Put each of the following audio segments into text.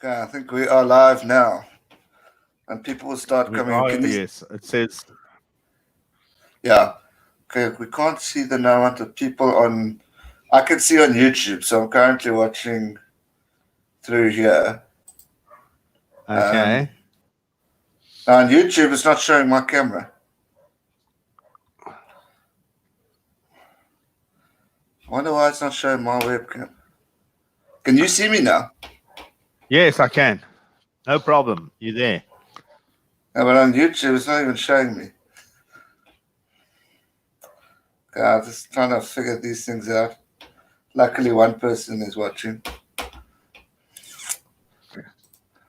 Okay, I think we are live now, and people will start We coming in. are, Can these? yes. It says, Yeah. Okay, we can't see the amount of people on. I can see on YouTube, so I'm currently watching through here. Um, okay. on YouTube, it's not showing my camera. I wonder why it's not showing my webcam. Can you see me now? Yes, I can. No problem. You're there. Yeah, but on YouTube, it's not even showing me. Okay, I'm just trying to figure these things out. Luckily, one person is watching.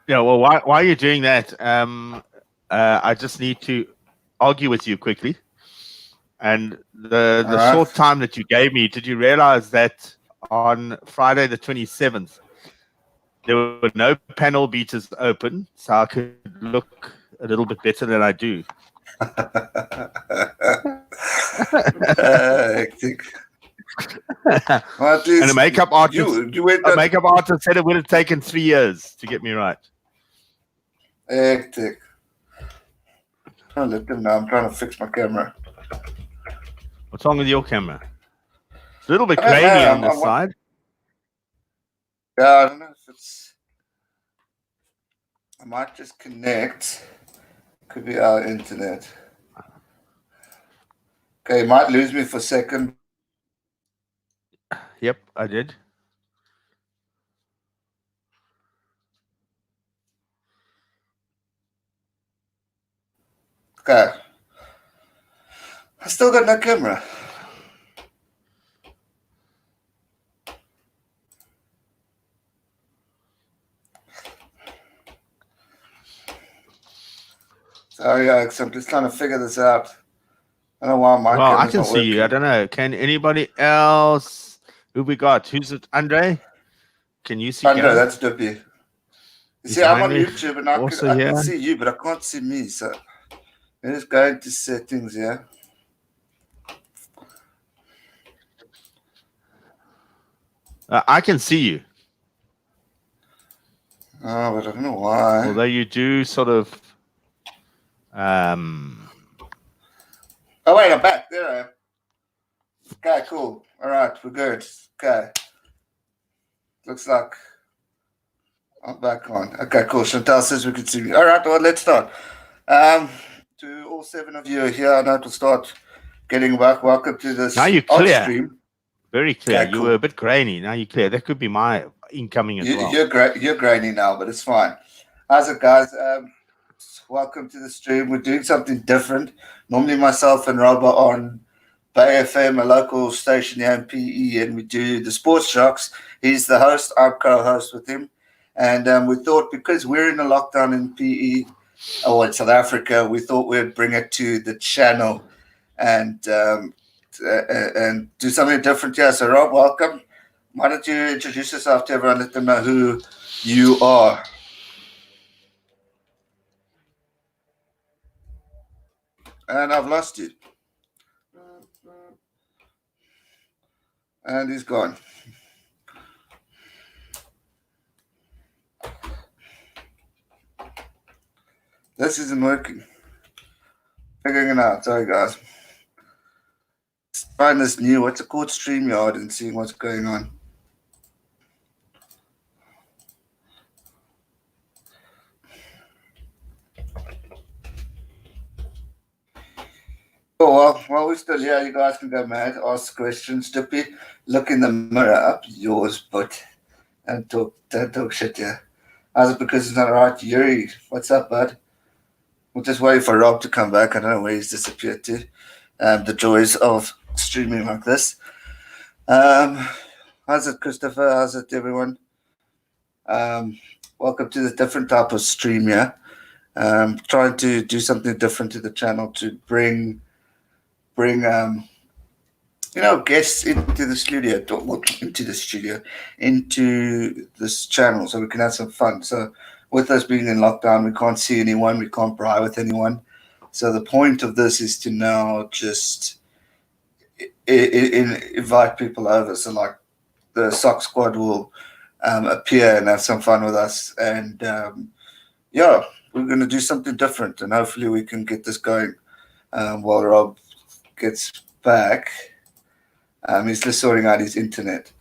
Yeah, well, while you're doing that, I just need to argue with you quickly. And All the right. short time that you gave me, did you realize that on Friday the 27th, there were no panel beaters open, so I could look a little bit better than I do. Hectic. Well, at And least you went a on makeup artist said it would have taken 3 years to get me right. hectic. Oh, look at now. I'm trying to fix my camera. What's wrong with your camera? It's a little bit I don't grainy know. on this side. Yeah, I don't know if it's. I might just connect. Could be our internet. Okay, you might lose me for a second. Yep, I did. Okay. I still got no camera. Sorry, Alex. I'm just trying to figure this out. I don't know why my Well, I camera's can not see you. I working. don't know. Can anybody else? Who we got? Who's it? Andre? Can you see Andre, Gareth? that's Duppy. You He's see, I'm behind on me. YouTube and Also I can here. see you, but I can't see me. So let's just go into settings here. I can see you. Oh, but I don't know why. Although you do sort of. Oh, wait, I'm back. There I am. Okay, cool. All right, we're good. Okay. Looks like I'm back on. Okay, cool. Chantal says we can see me. All right, well, let's start. To all seven of you here, I know to start getting back. Welcome to Now this you're odd clear. stream. Very clear. Okay, You cool. were a bit grainy. Now you're clear. That could be my incoming as well. You're grainy now, but it's fine. How's it, guys? Welcome to the stream. We're doing something different. Normally, myself and Rob are on Bay FM, a local station here in PE, and we do the Sports Jocks. He's the host. I'm co-host with him, and we thought because we're in a lockdown in PE, in South Africa, we thought we'd bring it to the channel and do something different here. So, Rob, welcome. Why don't you introduce yourself to everyone? Let them know who you are. And I've lost you. And he's gone. This isn't working. Figuring it out. Sorry, guys. Trying this new, what's it called? StreamYard and seeing what's going on. Oh, well, while we're still here, you guys can go mad, ask questions. Dippy, look in the mirror up yours, but don't talk shit here. How's it because it's not right? Yuri, what's up, bud? We're just waiting for Rob to come back. I don't know where he's disappeared to. The joys of streaming like this. How's it, Christopher? How's it, everyone? Welcome to this different type of stream here. Trying to do something different to the channel to bring guests into the studio, into this channel, so we can have some fun. So, with us being in lockdown, we can't see anyone, we can't pry with anyone. So, the point of this is to now just invite people over. So, like the Sock Squad will appear and have some fun with us. And yeah, we're going to do something different, and hopefully we can get this going while Rob gets back. He's just sorting out his internet.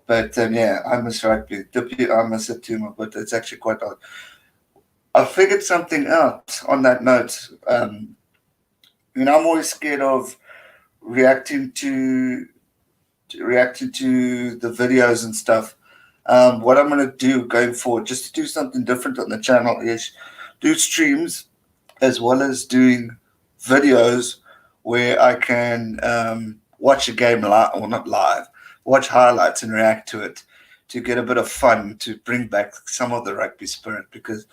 But yeah, I miss rugby. I miss it too much, but it's actually quite odd. I figured something out on that note. I'm always scared of reacting to the videos and stuff. What I'm going to do going forward, just to do something different on the channel, is do streams as well as doing videos where I can watch a game live, or not live, watch highlights and react to it to get a bit of fun, to bring back some of the rugby spirit, because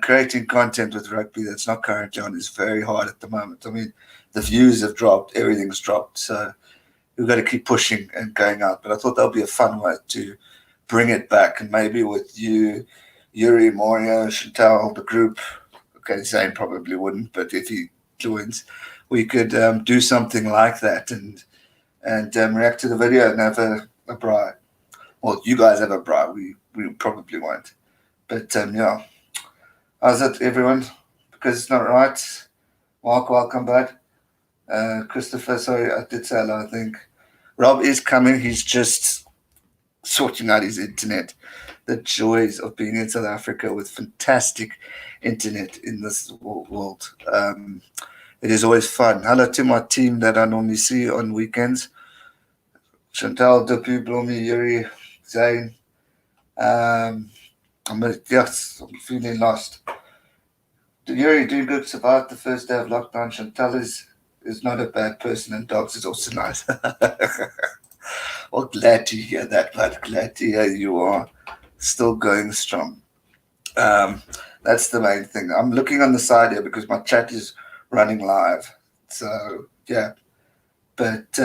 creating content with rugby that's not currently on is very hard at the moment. I mean, the views have dropped, everything's dropped, so we've got to keep pushing and going out. But I thought that would be a fun way to bring it back, and maybe with you, Yuri, Mario, Chantal, the group. Okay, Zane probably wouldn't, but if he joins, we could do something like that and react to the video and have a braai. Well, you guys have a braai. We probably won't. But yeah, how's it, everyone? Because it's not right. Mark, welcome back. Christopher, sorry, I did say hello, I think. Rob is coming. He's just sorting out his internet. The joys of being in South Africa with fantastic internet in this world. It is always fun. Hello to my team that I normally see on weekends. Chantal, Dupu, Blomi, Yuri, Zane. I'm feeling lost. Yuri doing good, survived the first day of lockdown. Chantal is not a bad person, and dogs is also nice. Well, glad to hear that, but glad to hear you are still going strong. That's the main thing. I'm looking on the side here because my chat is running live. So yeah, but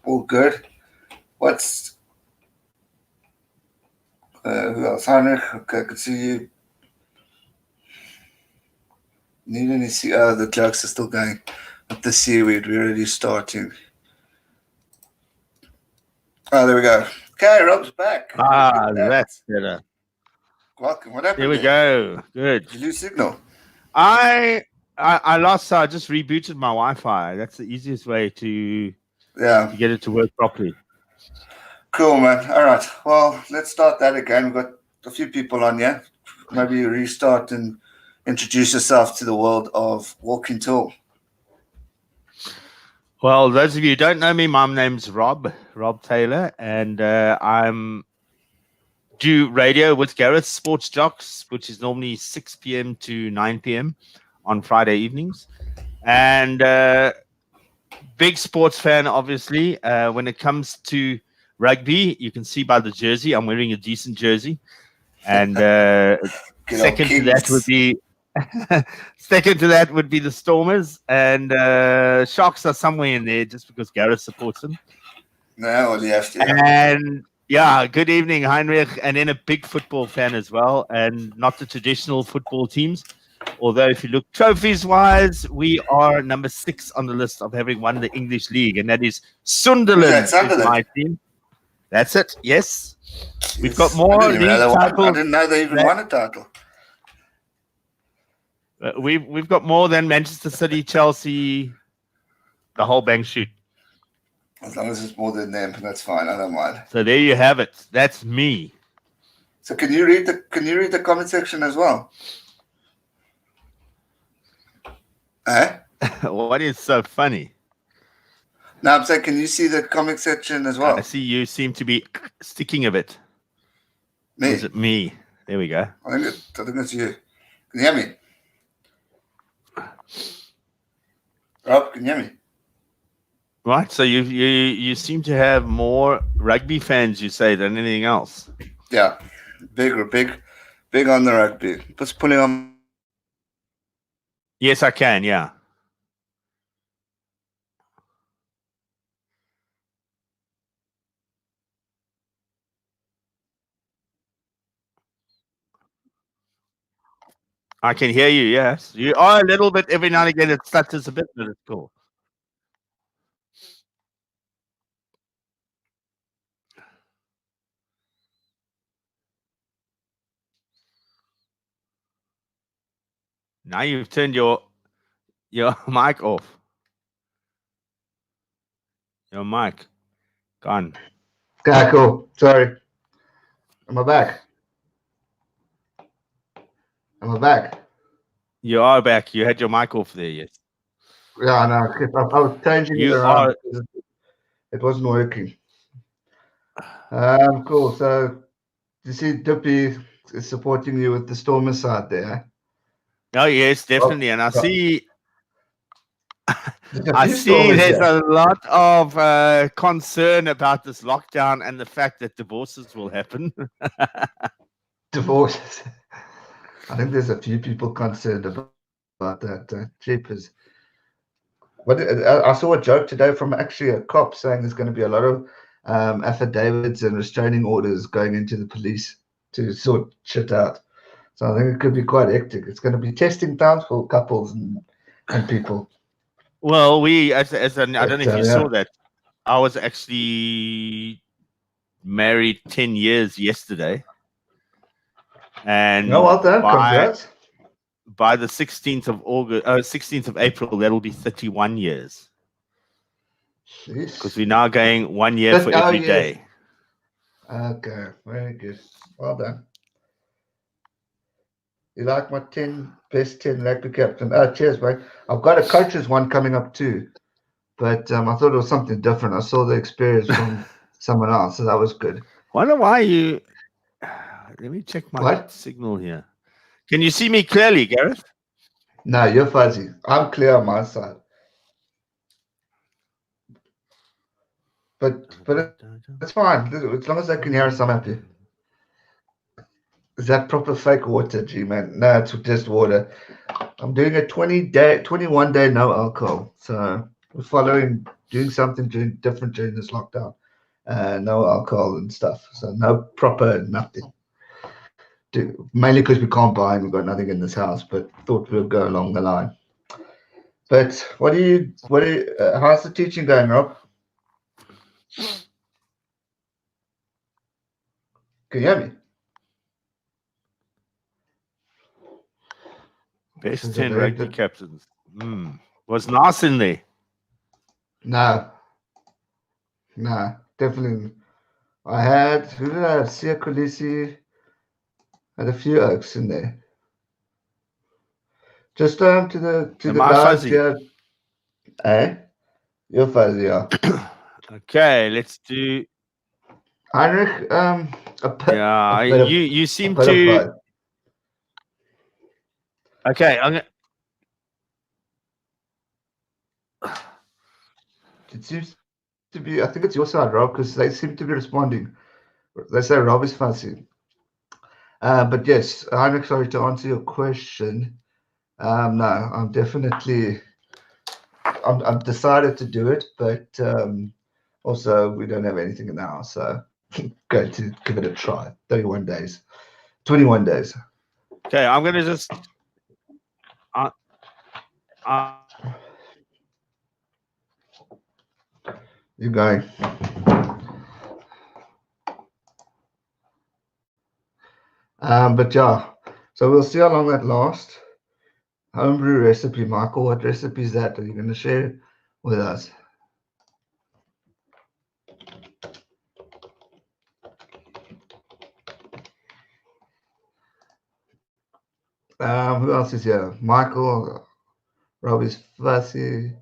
all good. What's who else? Heinrich. Okay, I can see you. Need any see? Oh, the jokes are still going. With the seaweed, we're already starting. Oh, there we go. Okay, Rob's back. That's better. Welcome. What happened? There we go. Good. Did you lose signal? I lost. So I just rebooted my Wi-Fi. That's the easiest way to get it to work properly. Cool, man. All right. Well, let's start that again. We've got a few people on here. Maybe you restart and introduce yourself to the world of walking tall. Well, those of you who don't know me, my name's Rob Taylor, and I'm do radio with Gareth, Sports Jocks, which is normally 6 p.m. to 9 p.m. on Friday evenings. And big sports fan, obviously. When it comes to rugby, you can see by the jersey, I'm wearing a decent jersey. And second to that would be the Stormers, and Sharks are somewhere in there just because Gareth supports them. No, well, you have to. And yeah, good evening, Heinrich, and then a big football fan as well, and not the traditional football teams. Although if you look trophies-wise, we are number 6 on the list of having won the English League, and that is Sunderland. My team. That's it. Yes, we've got more league titles. I didn't know they even won a title. We've got more than Manchester City, Chelsea, the whole bang shoot. As long as it's more than them, that's fine. I don't mind. So there you have it. That's me. So can you read the comment section as well? Eh? What is so funny? No, I'm saying, can you see the comment section as well? I see you seem to be sticking a bit. Me? Or is it me? There we go. I think it's you. Can you hear me? Rob, can you hear me? Right. So you seem to have more rugby fans, you say, than anything else. Yeah, big on the rugby. Just pulling on. Yes, I can. Yeah. I can hear you. Yes, you are a little bit. Every now and again, it stutters a bit, but it's cool. Now you've turned your mic off. Your mic gone. Okay, cool. Sorry. Am I back? Am I back? You are back. You had your mic off there, yes. Yeah, I know. I was changing it You around are. because it wasn't working. Cool. So you see, Dippy is supporting you with the Stormer side there. Oh yes, Rob, definitely. And I Rob, see there's a I few see Stormers there's here. a lot of concern about this lockdown and the fact that divorces will happen. Divorces. I think there's a few people concerned about that. Jeepers. I saw a joke today from actually a cop saying there's going to be a lot of affidavits and restraining orders going into the police to sort shit out. So I think it could be quite hectic. It's going to be testing times for couples and people. Well, we as I don't know if you Yeah. saw that. I was actually married 10 years yesterday. And No, well done. Congrats. by the 16th of August, 16th of April, that'll be 31 years. Because we're now going 1 year for every day. Okay, very good. Well done. You like my 10 best 10 rugby captain? Oh, cheers, mate. I've got a coach's one coming up too, but I thought it was something different. I saw the experience from someone else, so that was good. Wonder why you. Let me check my signal here. Can you see me clearly, Gareth? No, you're fuzzy. I'm clear on my side. But it's fine. As long as I can hear us, I'm happy. Is that proper fake water, G man? No, it's just water. I'm doing a 21 day no alcohol. So we're doing something different during this lockdown. No alcohol and stuff. So no proper nothing. Mainly because we can't buy and we've got nothing in this house, but thought we'd go along the line. But how's the teaching going, Rob? Can you hear me? Best 10 rugby captains. Was Nas in there? No, definitely. Who did I have? Sia Kulisi. Had a few oaks in there. Just to the guys fuzzy? here. Eh? You're fuzzy, yeah. Okay, let's do. Heinrich, you seem to. Okay, I'm gonna. It seems to be. I think it's your side, Rob, because they seem to be responding. They say Rob is fuzzy. But yes, Heinrich, sorry to answer your question. No, I'm definitely. I'm decided to do it, but also we don't have anything in the house, so going to give it a try. 31 days, 21 days. Okay, I'm gonna just. You're going. But yeah, so we'll see how long that lasts. Homebrew recipe, Michael. What recipe is that? Are you going to share with us? Who else is here? Michael, Robbie's fussy.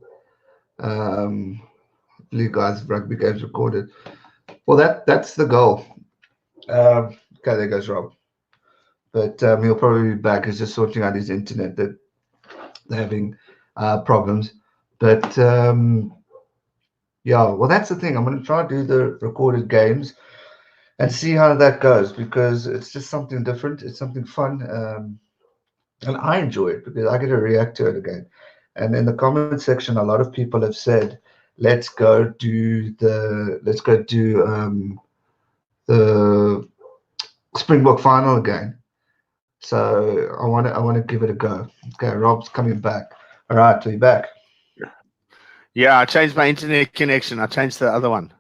Blue guys rugby games recorded. Well, that's the goal. Okay, there goes Rob. But he'll probably be back. He's just sorting out his internet that they're having problems. But yeah, well, that's the thing. I'm going to try and do the recorded games and see how that goes because it's just something different. It's something fun. And I enjoy it because I get to react to it again. And in the comment section, a lot of people have said, let's go do the Springbok final again. So I want to give it a go. Okay, Rob's coming back. All right, are you back? Yeah, I changed my internet connection. I changed the other one.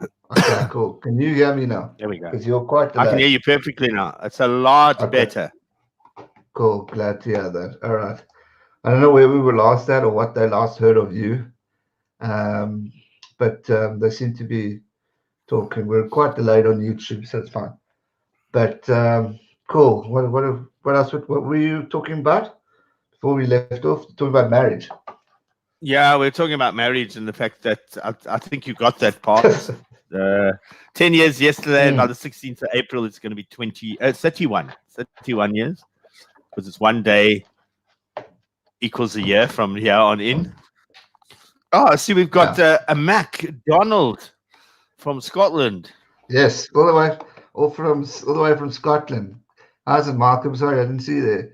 Okay, cool. Can you hear me now? There we go. Because you're quite delayed. I can hear you perfectly now. It's a lot better. Cool. Glad to hear that. All right. I don't know where we were last at or what they last heard of you, um, but they seem to be talking. We're quite delayed on YouTube, so it's fine. But cool. What else? What were you talking about before we left off? Talking about marriage. Yeah, we're talking about marriage and the fact that I think you got that part. 10 years yesterday, and by the 16th of April, it's going to be 31 years, because it's one day equals a year from here on in. Oh, I see we've got a Mac Donald from Scotland. Yes, all the way from Scotland. How's it, Mark? I'm sorry, I didn't see you there.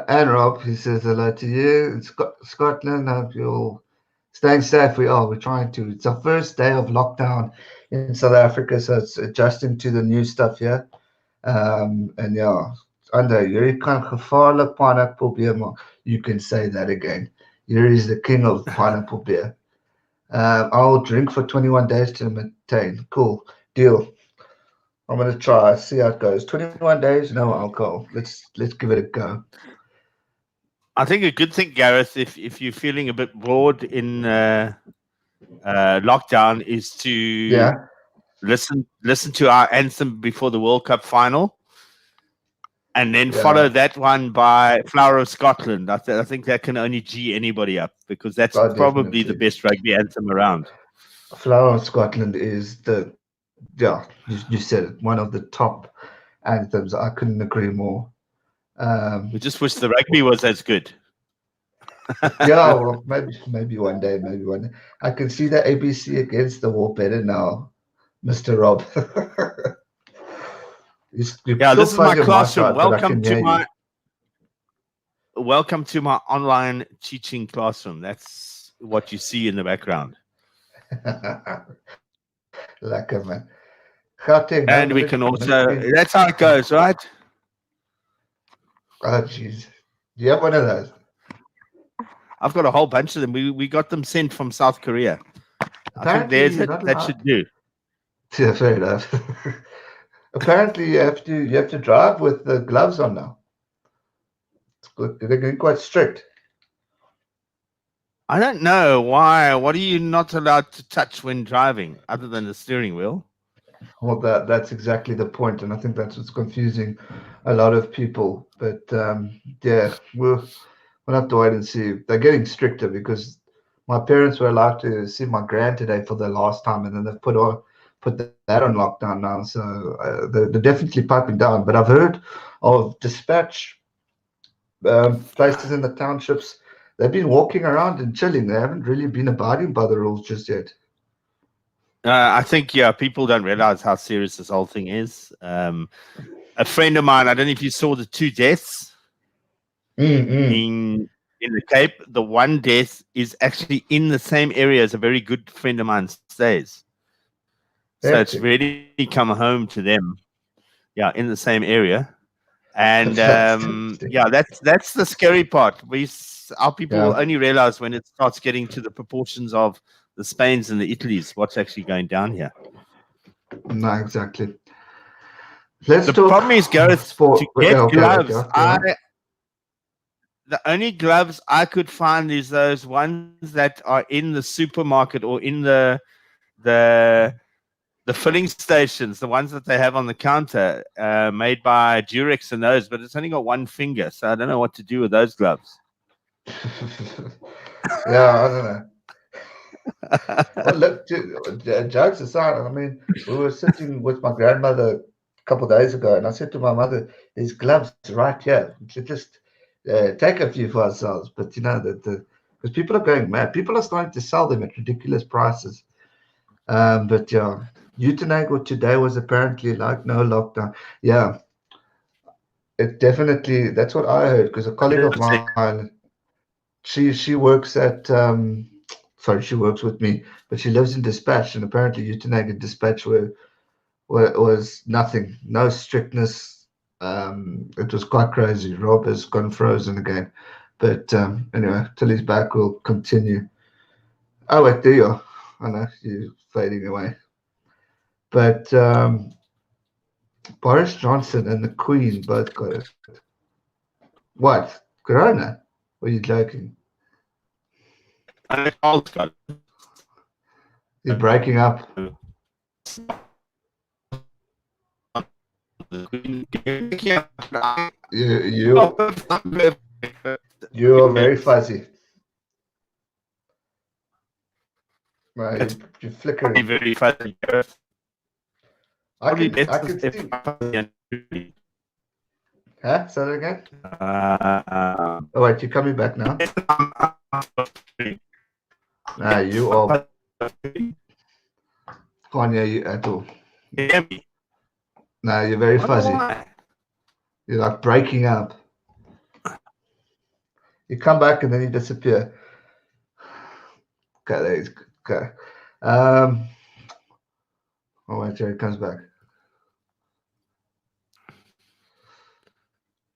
And Rob, he says hello to you in Scotland. Hope you're all staying safe. We're trying to. It's our first day of lockdown in South Africa, so it's adjusting to the new stuff here. And yeah, under Yuri kan gevaarlik pineapple beer, man. You can say that again. Yuri is the king of pineapple beer. I'll drink for 21 days to maintain. Cool. Deal. I'm gonna try, see how it goes. 21 days, no alcohol. Let's give it a go. I think a good thing, Gareth, if you're feeling a bit bored in lockdown, is to listen to our anthem before the World Cup final, and then follow that one by Flower of Scotland. I think that can only G anybody up, because that's probably the best rugby anthem around. Flower of Scotland is you said it, one of the top anthems. I couldn't agree more. We just wish the rugby was as good. Yeah, well, maybe one day, I can see the ABC against the wall better now, Mr. Rob. This is my classroom. Welcome to my online teaching classroom. That's what you see in the background. Lekker, man. And we can also, that's how it goes, right? Oh, jeez. Do you have one of those? I've got a whole bunch of them. We got them sent from South Korea. Apparently, I think that should do. Yeah, fair enough. Apparently, you have to drive with the gloves on now. They're getting quite strict. I don't know why. What are you not allowed to touch when driving, other than the steering wheel? Well, that's exactly the point, and I think that's what's confusing a lot of people. But yeah, we'll have to wait and see. They're getting stricter, because my parents were allowed to see my grand today for the last time, and then they've put that on lockdown now. So they're definitely piping down. But I've heard of dispatch places in the townships. They've been walking around and chilling. They haven't really been abiding by the rules just yet. I think, people don't realize how serious this whole thing is. A friend of mine, I don't know if you saw the 2 deaths in the Cape. The one death is actually in the same area as a very good friend of mine stays. So it's really come home to them. Yeah, in the same area. And that's the scary part. Our people will only realize when it starts getting to the proportions of the Spains and the Italys what's actually going down here. No, exactly. The problem is, Gareth, to get gloves. The only gloves I could find is those ones that are in the supermarket or in the filling stations, the ones that they have on the counter, made by Durex and those, but it's only got one finger, so I don't know what to do with those gloves. Yeah, I don't know. Well, look, jokes aside, I mean, we were sitting with my grandmother a couple of days ago, and I said to my mother, "There's gloves right here. We should just take a few for ourselves." But because people are going mad, people are starting to sell them at ridiculous prices. But yeah, Utenago today was apparently like no lockdown. Yeah, it definitely. That's what I heard, because a colleague of mine, she works at. She works with me, but she lives in Dispatch, and apparently Utenago Dispatch was nothing, no strictness. It was quite crazy. Rob has gone frozen again, but anyway, till he's back, we'll continue. Oh wait, there you are. I know you're fading away, but Boris Johnson and the Queen both got it. What? Corona? Or are you joking? And it all got You're breaking up. You are very fuzzy. No, you're flickering. very fuzzy. I Probably can better if see. I Huh? Say that again? Oh wait, you're coming back now. No, you are. Can't hear you at all. No, you're very fuzzy. You're like breaking up. You come back and then you disappear. Okay, there he's okay. Oh wait, Jerry comes back.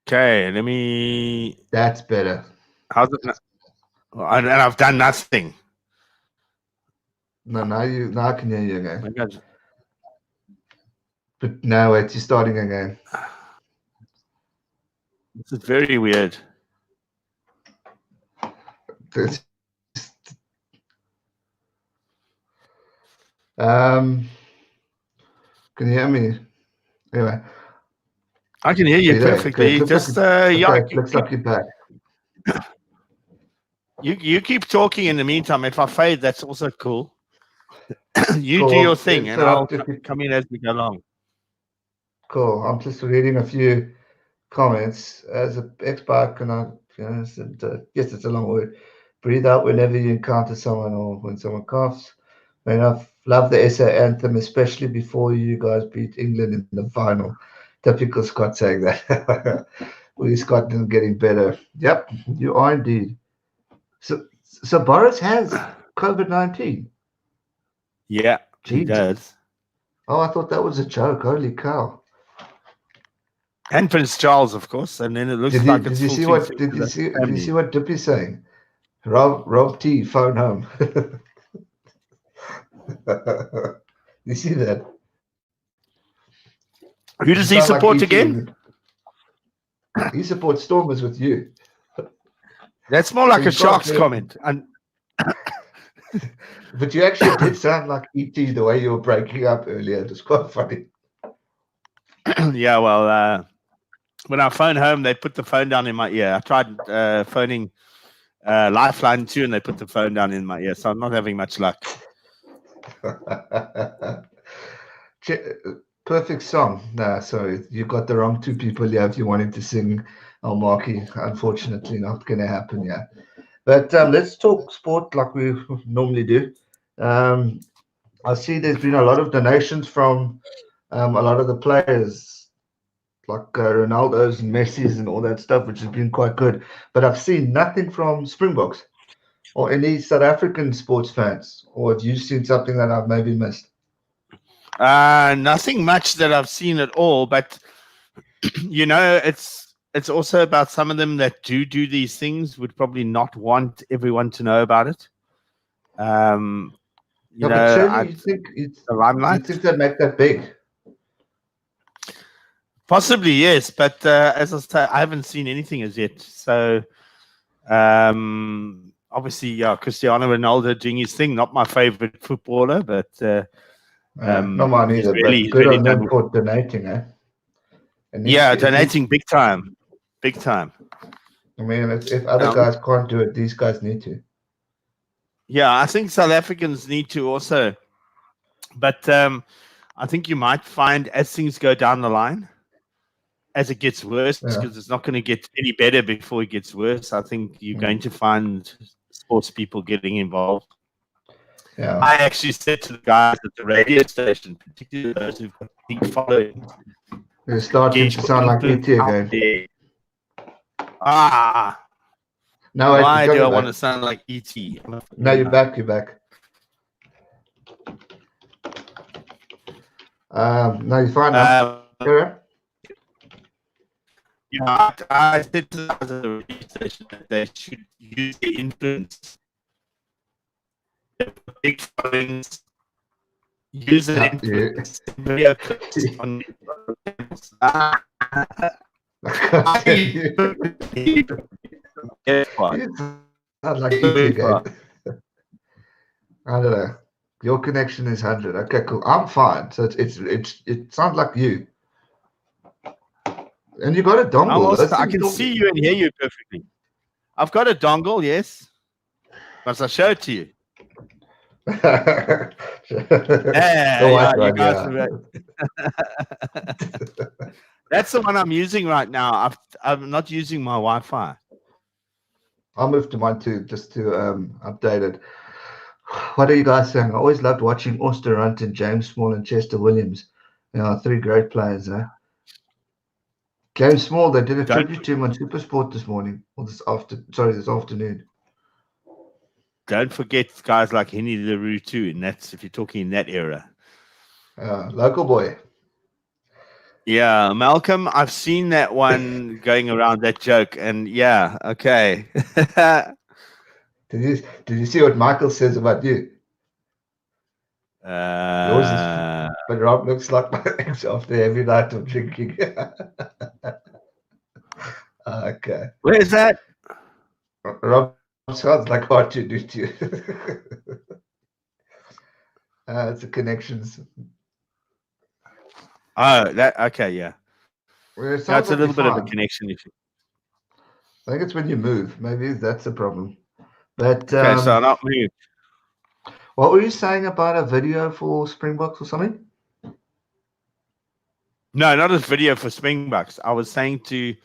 Okay, let me. That's better. How's it? And I've done nothing. No, now I can hear you again. Okay. But now wait, you're starting again. This is very weird. Can you hear me? Anyway. I can hear you perfectly. Just looks like you're back. You keep talking in the meantime. If I fade, that's also cool. You cool. do your thing, and I'll just come in as we go along. Cool. I'm just reading a few comments. As an ex-bike, and yes, it's a long word. Breathe out whenever you encounter someone or when someone coughs. And I love the SA anthem, especially before you guys beat England in the final. Typical Scott saying that. We Scotland getting better. Yep, you are indeed. So Boris has COVID-19. Yeah, he does. Oh, I thought that was a joke. Holy cow! And Prince Charles, of course. And then it looks like it's Did you see what? Did you see what Dippy's saying? Rob T, phone home. You see that? Who does he support again? He supports Stormers with you. That's more like a Sharks comment. But you actually did sound like ET the way you were breaking up earlier. It was quite funny. Yeah, well, when I phone home, they put the phone down in my ear. I tried phoning Lifeline too, and they put the phone down in my ear. So I'm not having much luck. Perfect song. Nah, sorry, you got the wrong two people here if you wanted to sing El Marquis. Unfortunately, not going to happen yet. But let's talk sport like we normally do. I see there's been a lot of donations from a lot of the players, like Ronaldo's and Messi's and all that stuff, which has been quite good. But I've seen nothing from Springboks or any South African sports fans. Or have you seen something that I've maybe missed? Nothing much that I've seen at all, but it's also about some of them that do these things would probably not want everyone to know about it. You think the limelight. You think they make that big? Possibly, yes, but as I say, I haven't seen anything as yet. So obviously, yeah, Cristiano Ronaldo doing his thing. Not my favorite footballer, but not mine either. Really, but good really on them for donating, eh? Yeah, donating big time. I mean, if other guys can't do it, these guys need to. Yeah, I think South Africans need to also. But I think you might find as things go down the line, as it gets worse, because it's not going to get any better before it gets worse. I think you're going to find sports people getting involved. Yeah. I actually said to the guys at the radio station, particularly those who've got big followings, you're starting to sound like ET again. No, why do I want to sound like ET? No, you're back. No, you're fine now. Yeah, I said to the radio station that they should use the influence. Big followings, use the influence. I can't tell you. Yes, what? You sound like ET again. I don't know. Your connection is 100. Okay, cool. I'm fine. So it sounds like you. And you got a I'm dongle. also, Those I things can don't- see you and hear you perfectly. I've got a dongle, yes. Must I show it to you? the Yeah, white you one, guys yeah. are That's the one I'm using right now. I'm not using my Wi-Fi. I'll move to mine too, just to update it. What are you guys saying? I always loved watching Auster Hunt and James Small and Chester Williams. Three great players, eh? James Small, they did a Don't tribute to him on Supersport this morning, or this afternoon. don't forget guys like Henny LaRue too, and that's if you're talking in that era. Local boy. Yeah, Malcolm, I've seen that one going around, that joke, and yeah, okay. Did you see what Michael says about you? Yours is, but Rob looks like my ex after every night of drinking. Okay. Where is that? Rob sounds like hard to do to you. It's the connections. Oh, that okay, yeah. Well, it That's sounds a like little you're bit of a fine. connection issue. I think it's when you move. Maybe that's the problem. But Okay, so I'll not move. what were you saying about a video for Springboks or something? No, not a video for Springboks. I was saying to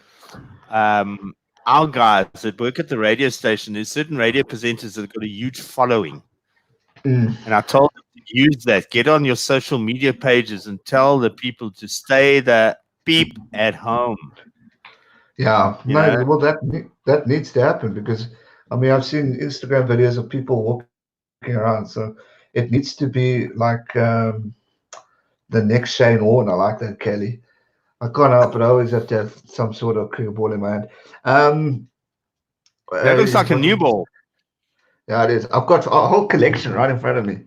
our guys that work at the radio station, there's certain radio presenters that have got a huge following. Mm. And I told them to use that. Get on your social media pages and tell the people to stay the beep at home. Yeah, You no, know? well, that needs to happen because I mean I've seen Instagram videos of people walking around, so it needs to be like the next Shane Warne. I like that, Kelly. I can't help it. I always have to have some sort of cricket ball in my hand. That looks like a new ball. Yeah, it is. I've got a whole collection right in front of me.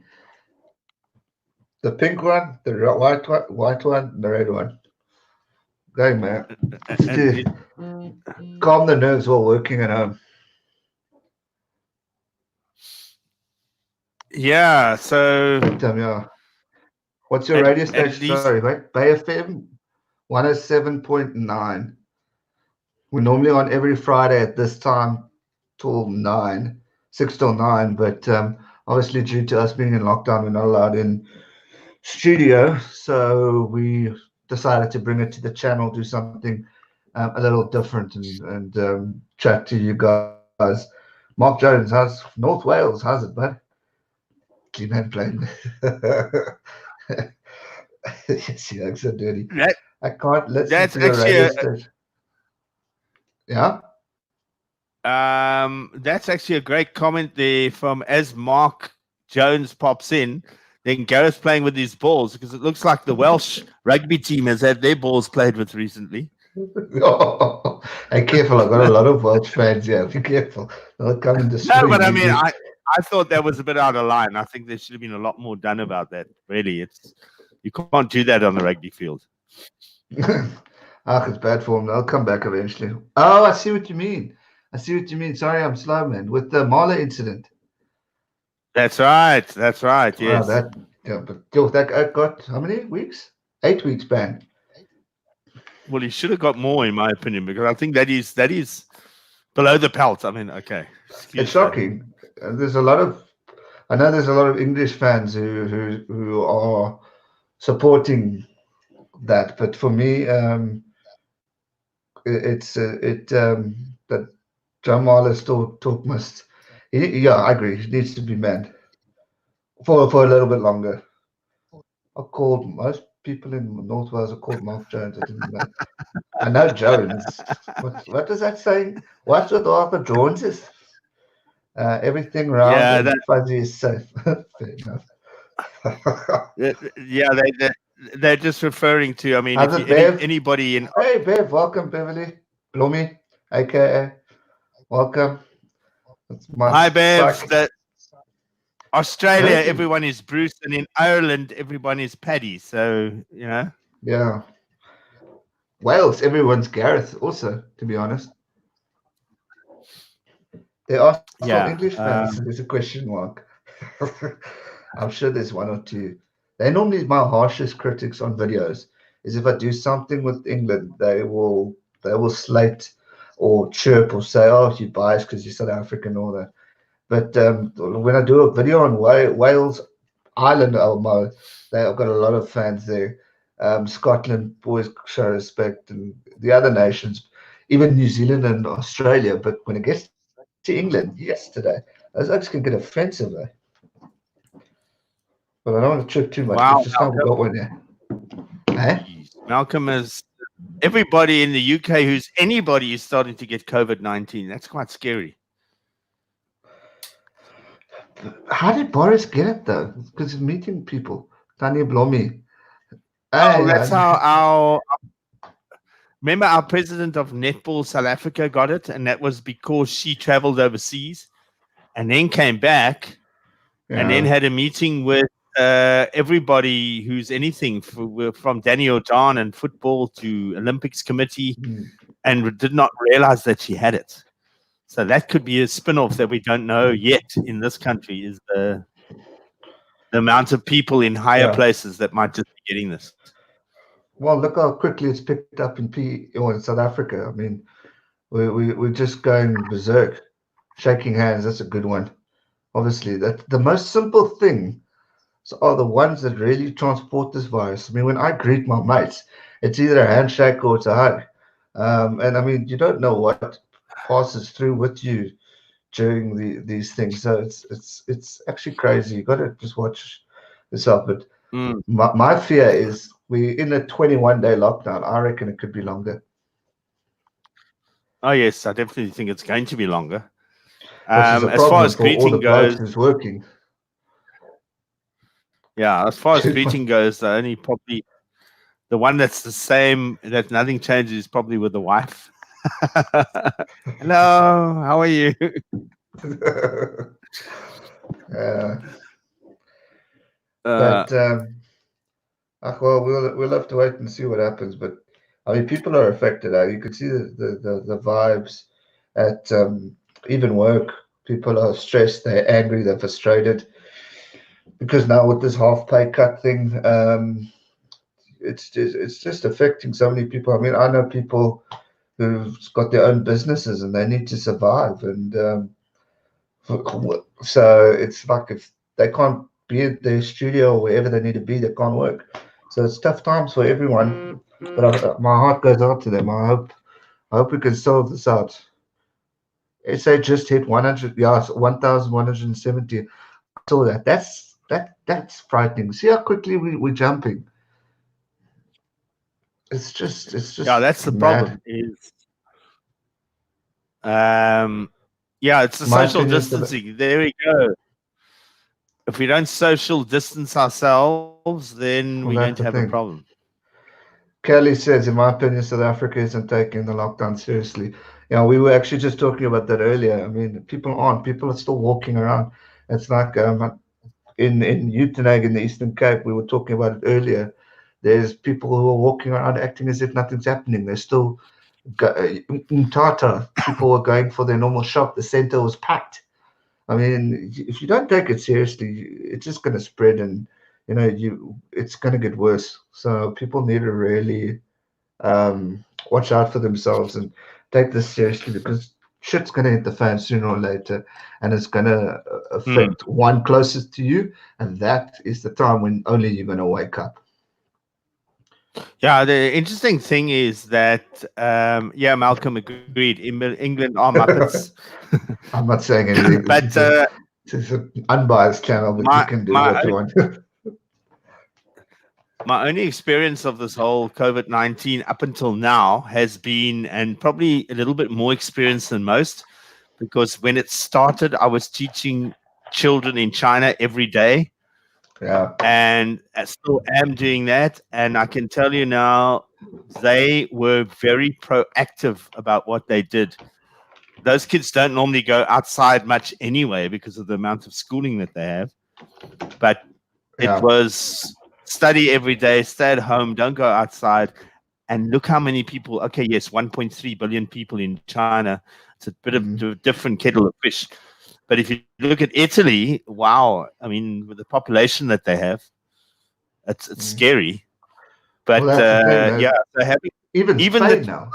The pink one, the white one, the red one. Going, man. It's to calm the nerves while working at home. Yeah, so Yeah. What's your radio station? least, Sorry, wait. Bay FM 107.9. We're normally on every Friday at this time till 9, 6 till 9. But obviously, due to us being in lockdown, we're not allowed in studio. So we decided to bring it to the channel, do something a little different and chat to you guys. Mark Jones, how's North Wales? How's it, bud? Clean man playing. Yes, he looks so dirty. I can't listen that's to the actually radio station. Yeah? that's actually a great comment there from as Mark Jones pops in. Then Gareth playing with his balls because it looks like the Welsh rugby team has had their balls played with recently. Oh, hey, careful! I've got a lot of Welsh fans here. Be careful; they'll come and destroy No, but I you. mean, I thought that was a bit out of line. I think there should have been a lot more done about that. Really, you can't do that on the rugby field. It's bad for them. They'll come back eventually. Oh, I see what you mean. Sorry, I'm slow, man. With the Marla incident. That's right. That's right. Yes. But that got how many weeks? 8 weeks ban. Well, he should have got more, in my opinion, because I think that is below the pelt. I mean, okay. It's shocking. I know there's a lot of English fans who are supporting that, but for me, that John Marler still must. Yeah, I agree. He needs to be banned for a little bit longer. Most people in North Wales are called Mark Jones. I know Jones. What does that say? What's with all the Joneses? Everything round and fuzzy is safe. Fair enough. Yeah, they're just referring to. I mean, anybody in. Hey, Bev, welcome, Beverly Blommy, aka welcome. Hi, Bev. Australia, everyone is Bruce, and in Ireland, everyone is Paddy. So you know. Yeah. Wales, everyone's Gareth. Also, to be honest, there are some Yeah. English fans. There's a question mark. I'm sure there's one or two. They're normally my harshest critics on videos. Is if I do something with England, they will slate or chirp or say, "Oh, you're biased because you're South African," and all that. But when I do a video on Wales, Ireland, Almo, they've got a lot of fans there. Scotland always show respect, and the other nations, even New Zealand and Australia. But when it gets to England, yesterday, those oaks can get offensive. But I don't want to trip too much Wow, because just now we got one there. Eh? geez. Malcolm is everybody in the UK who's anybody is starting to get COVID-19. That's quite scary. How did Boris get it though? Because he's meeting people. Tanya Blomi. Oh, that's how remember our president of Netball South Africa got it, and that was because she traveled overseas and then came back and then had a meeting with everybody who's anything from Danny O'Dan and football to Olympics committee, and did not realize that she had it. So that could be a spin-off that we don't know yet in this country, is the amount of people in higher places that might just be getting this. Well, look how quickly it's picked up in South Africa. I mean, we're just going berserk. Shaking hands, that's a good one. Obviously, that's the most simple thing. So are the ones that really transport this virus. I mean, when I greet my mates, it's either a handshake or it's a hug. And I mean, you don't know what passes through with you during these things. So it's actually crazy. You got to just watch yourself. But my fear is we're in a 21-day lockdown. I reckon it could be longer. Oh yes, I definitely think it's going to be longer. Which is a as far problem as for all the greeting blokes goes, who's working. yeah, as far as greeting goes, the only probably the one that's the same, that nothing changes, is probably with the wife. Hello, how are you? But well, we'll have to wait and see what happens. But I mean, people are affected. You could see the vibes at even work. People are stressed. They're angry. They're frustrated because now with this half pay cut thing, it's just affecting so many people. I mean, I know people who've got their own businesses and they need to survive, and so it's like if they can't be at their studio or wherever they need to be, they can't work. So it's tough times for everyone. But my heart goes out to them. I hope we can solve this out. SA just hit 100, yeah, 1,170. I saw that. That's frightening. See how quickly we're jumping. It's just yeah, that's the problem. Is yeah, it's the social distancing. There we go. If we don't social distance ourselves, then we're going to have a problem. Kelly says, in my opinion, South Africa isn't taking the lockdown seriously. You know, we were actually just talking about that earlier. I mean, people aren't. People are still walking around. It's like in Uitenhage in the Eastern Cape, we were talking about it earlier. There's people who are walking around acting as if nothing's happening. They're still in Tata. People were going for their normal shop. The center was packed. I mean, if you don't take it seriously, it's just going to spread, and it's going to get worse. So people need to really watch out for themselves and take this seriously, because shit's going to hit the fan sooner or later, and it's going to affect one closest to you, and that is the time when only you're going to wake up. Yeah, the interesting thing is that, Malcolm agreed. England are Muppets. I'm not saying anything. But it's an unbiased channel, but you can do what you want. My only experience of this whole COVID-19 up until now has been, and probably a little bit more experience than most, because when it started, I was teaching children in China every day. Yeah. And I still am doing that. And I can tell you now, they were very proactive about what they did. Those kids don't normally go outside much anyway because of the amount of schooling that they have. But it was study every day, stay at home, don't go outside. And look how many people. Okay, yes, 1.3 billion people in China. It's a bit of a different kettle of fish. But if you look at Italy, wow! I mean, with the population that they have, it's scary. But Well, that's the thing. yeah, so having Even even the Spain now.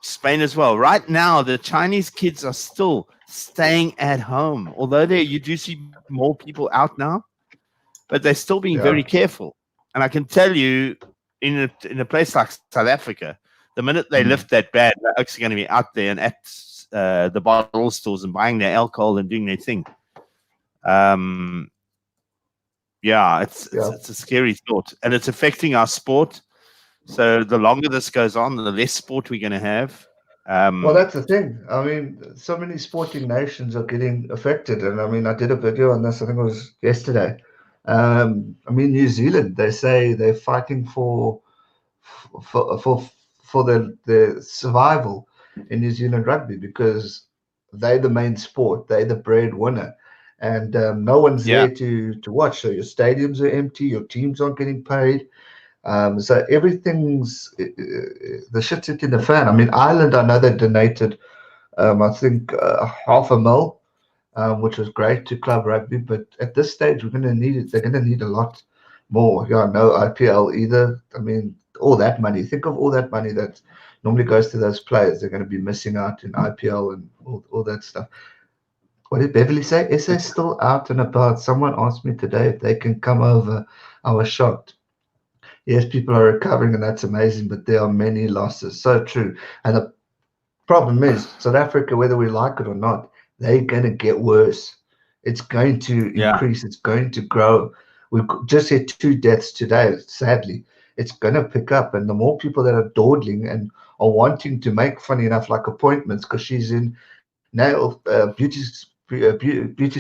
Spain as well. Right now, the Chinese kids are still staying at home, although you do see more people out now, but they're still being very careful. And I can tell you, in a place like South Africa, the minute they lift that ban, they're actually going to be out there and at the bottle stores and buying their alcohol and doing their thing. Yeah, it's a scary thought, and it's affecting our sport. So the longer this goes on, the less sport we're going to have. Well, that's the thing. I mean, so many sporting nations are getting affected, and I mean, I did a video on this. I think it was yesterday. I mean, New Zealand. They say they're fighting for the survival in New Zealand rugby because they're the main sport. They're the breadwinner, and no one's there to watch. So your stadiums are empty. Your teams aren't getting paid. So everything's the shit's hitting the fan. I mean, Ireland, I know they donated, I think, $500,000, which was great to club rugby. But at this stage, we're going to need it. They're going to need a lot more. Yeah, no IPL either. I mean, all that money. Think of all that money that normally goes to those players. They're going to be missing out in IPL and all that stuff. What did Beverly say? Is they still out and about? Someone asked me today if they can come over. I was shocked. Yes, people are recovering, and that's amazing, but there are many losses. So true. And the problem is, South Africa, whether we like it or not, they're going to get worse. It's going to increase. It's going to grow. We've just had 2 deaths today, sadly. It's going to pick up. And the more people that are dawdling and are wanting to make, funny enough, like appointments, because she's in nail beauty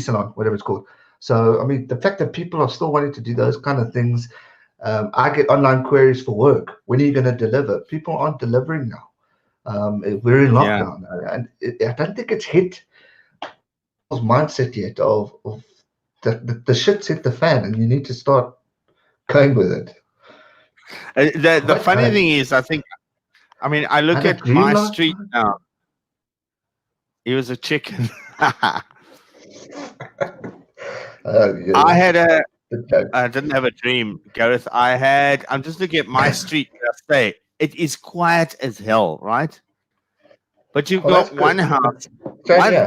salon, whatever it's called. So, I mean, the fact that people are still wanting to do those kind of things. I get online queries for work. When are you going to deliver? People aren't delivering now. We're in lockdown, and I don't think it's hit people's mindset yet of the shit's hit the fan, and you need to start going with it. The funny thing is, I mean, I look at my street now. He was a chicken. I didn't have a dream, Gareth. I'm just looking at my street. Say it is quiet as hell, right? But you've got one house,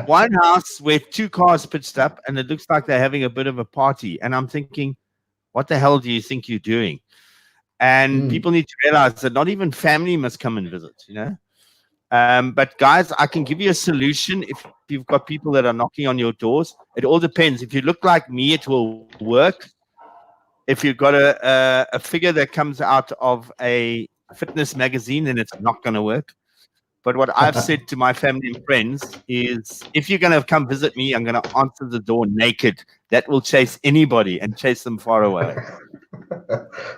one house where 2 cars pitched up, and it looks like they're having a bit of a party. And I'm thinking, what the hell do you think you're doing? And people need to realize that not even family must come and visit, you know. But guys, I can give you a solution if you've got people that are knocking on your doors. It all depends. If you look like me, it will work. If you've got a figure that comes out of a fitness magazine, then it's not going to work. But what I've said to my family and friends is, if you're going to come visit me, I'm going to answer the door naked. That will chase anybody and chase them far away.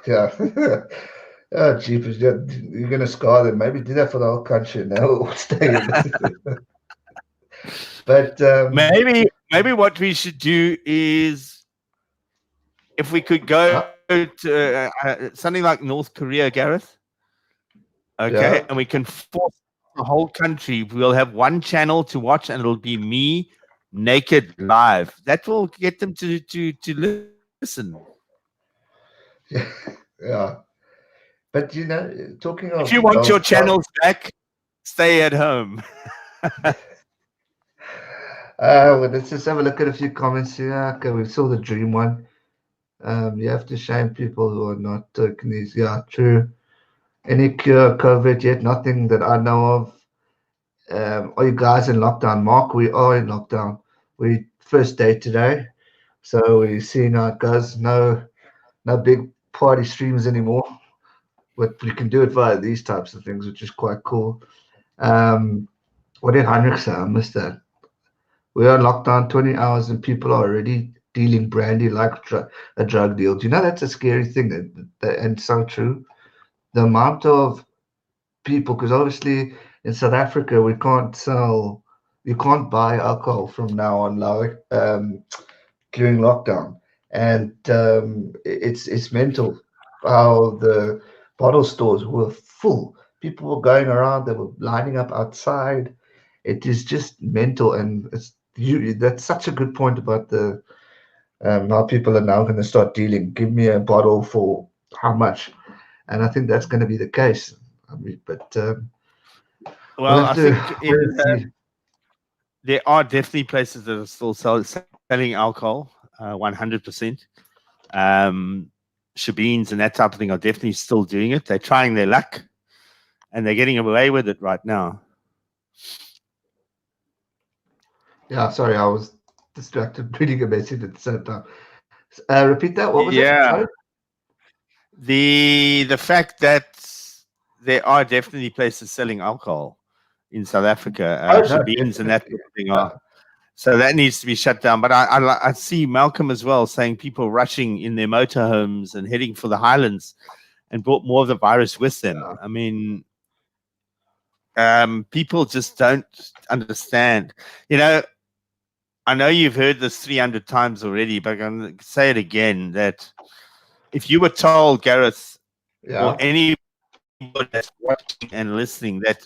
Yeah. Oh, jeepers. You're going to scar them. Maybe do that for the whole country and they'll stay in. But maybe what we should do is, if we could go to something like North Korea, Gareth, okay, and we can force the whole country. We'll have one channel to watch, and it'll be me naked live. That will get them to listen. Yeah. But, you know, talking of... If you want your channels back, stay at home. Well, let's just have a look at a few comments here. Okay, we saw the dream one. You have to shame people who are not taking these. Yeah, true. Any cure COVID yet? Nothing that I know of. Are you guys in lockdown? Mark, we are in lockdown. We first day today. So we're seeing how it goes. No big party streams anymore. But we can do it via these types of things, which is quite cool. What did Heinrich say? I missed that. We are in lockdown 20 hours and people are already dealing brandy like a drug deal. Do you know that's a scary thing? And so true. The amount of people, because obviously in South Africa, you can't buy alcohol from now on during lockdown. And it's mental how the bottle stores were full. People were going around, they were lining up outside. It is just mental, and that's such a good point about the how people are now going to start dealing. Give me a bottle for how much, and I think that's going to be the case. I mean, but we'll Well, have I to think wait and see. there are definitely places that are still selling alcohol, 100%. Shebeens and that type of thing are definitely still doing it. They're trying their luck, and they're getting away with it right now. Yeah, sorry, I was distracted reading a message at the same time. Repeat that. What was it? Yeah, Sorry. the fact that there are definitely places selling alcohol in South Africa, Oh, no, shebeens and that type of thing yeah. are. So that needs to be shut down. But I see Malcolm as well saying people rushing in their motorhomes and heading for the Highlands and brought more of the virus with them. Yeah. I mean, people just don't understand. You know, I know you've heard this 300 times already, but I'm going to say it again, that if you were told, Gareth, or Yeah. anyone that's watching and listening, that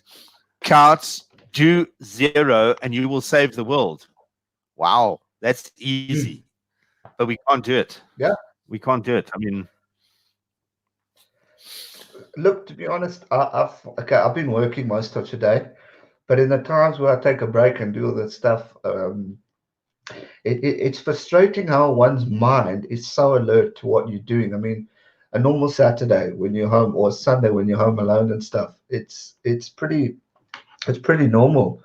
counts, do 0 and you will save the world. Wow, that's easy. But we can't do it. Yeah. We can't do it. I mean, Look, to be honest, I've been working most of today, but in the times where I take a break and do all that stuff, it's frustrating how one's mind is so alert to what you're doing. I mean, a normal Saturday when you're home or Sunday when you're home alone and stuff, it's pretty normal.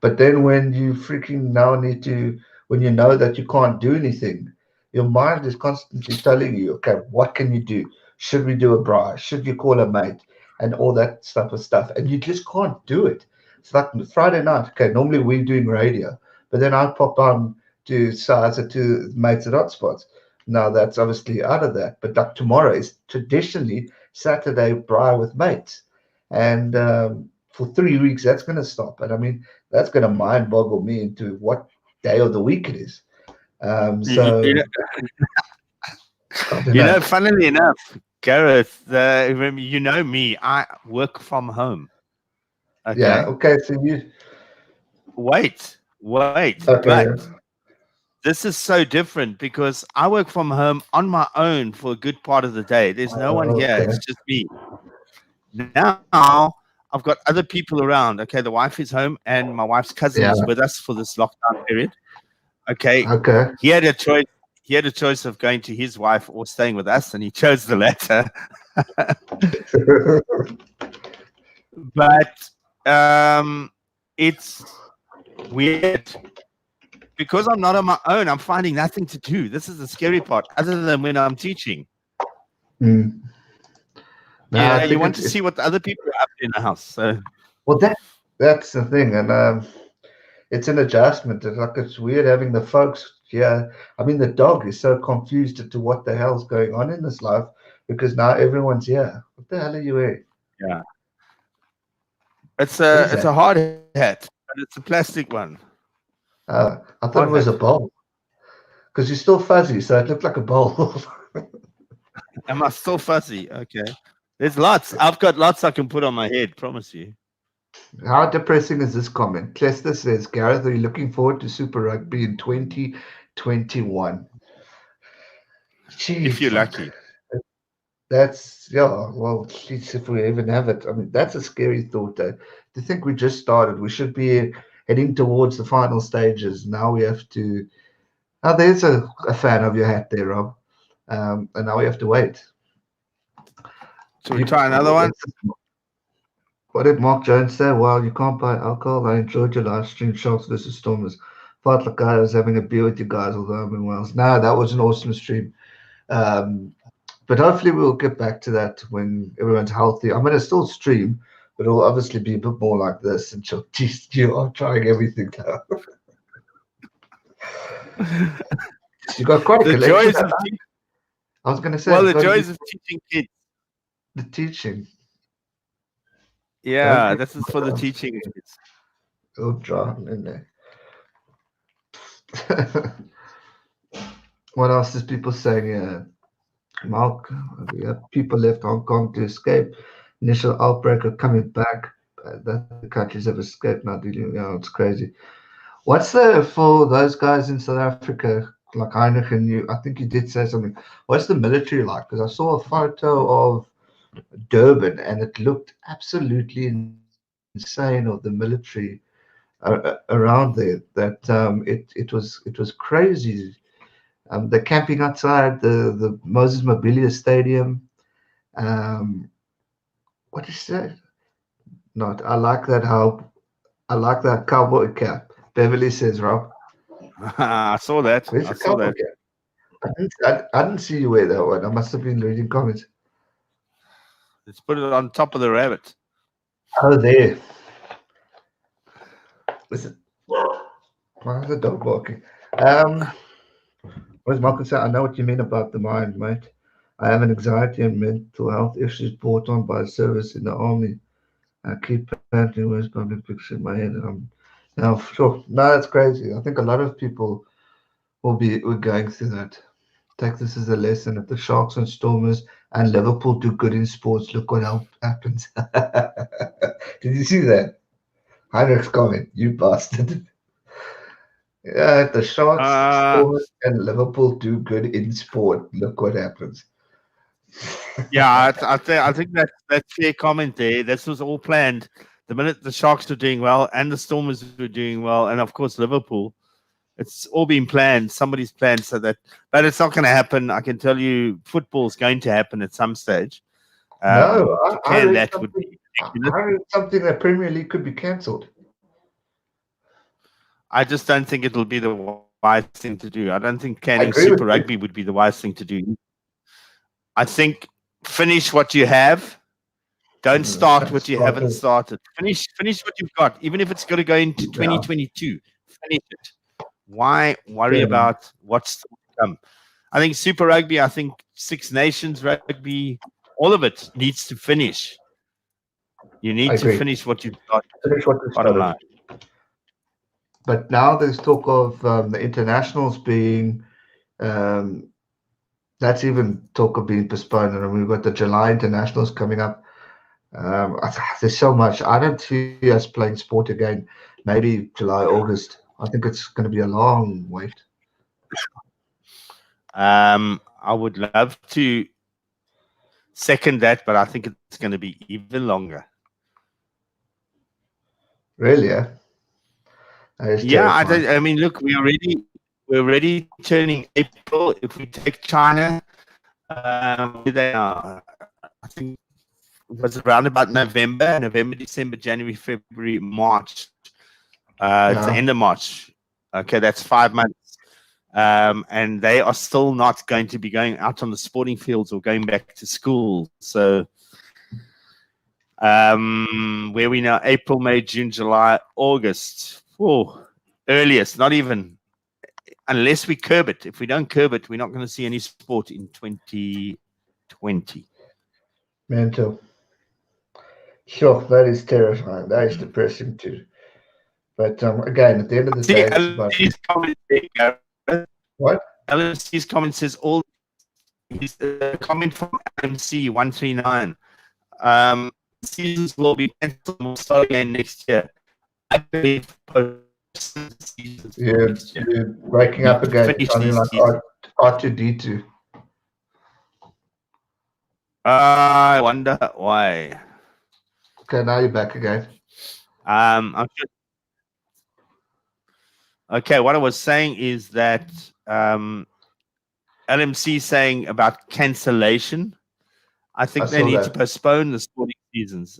But then when you freaking now need to, when you know that you can't do anything, your mind is constantly telling you, okay, what can you do? Should we do a bra? Should you call a mate? And all that stuff. And you just can't do it. It's like Friday night. Okay, normally we're doing radio, but then I pop on to Saza to mates at hotspots. Now that's obviously out of that. But like tomorrow is traditionally Saturday bra with mates. And for 3 weeks, that's going to stop. And I mean, that's going to mind boggle me into what day of the week it is. So I don't know. funnily enough, Gareth, remember, you know me, I work from home. Okay. Yeah. Okay. So you. Wait. Okay. But this is so different because I work from home on my own for a good part of the day. There's no one here. Okay. It's just me. Now I've got other people around. Okay. The wife is home and my wife's cousin Yeah. is with us for this lockdown period. Okay. Okay. He had a choice. He had a choice of going to his wife or staying with us, and he chose the latter. But it's weird because I'm not on my own. I'm finding nothing to do. This is the scary part, other than when I'm teaching. Mm. No, I You think want to see what the other people are up to in the house. So, well, that's the thing, and it's an adjustment. It's weird having the folks here. I mean, the dog is so confused as to what the hell's going on in this life because now everyone's here. What the hell are you wearing? yeah, it's What is a that? hard hat, but it's a plastic one. I thought Hard it was a hat. bowl because you're still fuzzy, so it looked like a bowl. Am I still fuzzy? Okay. There's lots. I've got lots I can put on my head. Promise you. How depressing is this comment? Lester says, Gareth, are you looking forward to Super Rugby in 2021? Jeez, If you're lucky. that's, yeah, well, jeez, if we even have it. I mean, that's a scary thought, though. To think we just started, we should be heading towards the final stages. Now we have to. Oh, there's a fan of your hat there, Rob. And now we have to wait. So we try another one. What did Mark Jones say? Well, you can't buy alcohol. I enjoyed your live stream, Sharks versus Stormers. Felt like I was having a beer with you guys, although I'm in Wales. No, that was an awesome stream. But hopefully we'll get back to that when everyone's healthy. I'm going to still stream, but it'll obviously be a bit more like this. And geez, you are trying everything now. You got quite a The collection. joys of I was going to say, well, the joys of teaching kids. the teaching. Yeah, this is for the teaching kids. Oh, John, in there. What else is people saying here? Mark, we have people left Hong Kong to escape. Initial outbreak are coming back. That the countries have escaped now. It's crazy. What's the for those guys in South Africa, like Heineken? I think you did say something. What's the military like? Because I saw a photo of Durban, and it looked absolutely insane of the military around there. That it was crazy. They're camping outside the Moses Mabilia Stadium. Um, what is that? Not. I like that cowboy cap. Beverly says, Rob, I saw that. where's I the saw cowboy that. cap? I didn't see you wear that one. I must have been reading comments. Let's put it on top of the rabbit. Oh, there. Listen. Why is the dog barking? Where's Malcolm said? I know what you mean about the mind, mate. I have an anxiety and mental health issues brought on by service in the army. I keep painting West public picture in my head, and I'm now sure. No, that's crazy. I think a lot of people we're going through that. Take this as a lesson. If the Sharks and Stormers and Liverpool do good in sports, look what happens. Did you see that? Heinrich's comment, you bastard. Yeah, if the Sharks, Stormers, and Liverpool do good in sport, look what happens. Yeah, I think that's fair comment there. This was all planned. The minute the Sharks were doing well and the Stormers were doing well, and of course Liverpool, it's all been planned. Somebody's planned so that, but it's not going to happen. I can tell you, football's going to happen at some stage. No, I read that something, would be I ridiculous. read something that Premier League could be cancelled. I just don't think it'll be the wise thing to do. I don't think I canning agree with Super you. Rugby would be the wise thing to do. I think finish what you have. Don't start what you haven't started. Finish what you've got, even if it's going to go into 2022. Finish it. Why worry about what's to come? I think Super Rugby, I think Six Nations Rugby, all of it needs to finish. You need to finish what you've got. Finish what you Bottom started. line. But now there's talk of the internationals being, that's even talk of being postponed. And we've got the July internationals coming up. There's so much. I don't see us playing sport again. Maybe July, August. I think it's going to be a long wait. I would love to second that, but I think it's going to be even longer. Really? Yeah. Yeah, I mean, look, we're already turning April. If we take China, they are, I think it was around about November, December, January, February, March. It's the end of March. Okay, that's 5 months. And they are still not going to be going out on the sporting fields or going back to school. So where we now, April, May, June, July, August. Earliest, not even, unless we curb it. If we don't curb it, we're not going to see any sport in 2020. Mental. Sure, that is terrifying. That is depressing too. But again, at the end of the day, it's about what? LMC's comment says all. His comment from LMC 139. Seasons will be cancelled. We'll start again next year. I believe you're breaking up again. Sounding like R2D2. I wonder why. Okay, now you're back again. Okay, what I was saying is that LMC saying about cancellation. I think they need to postpone the sporting seasons.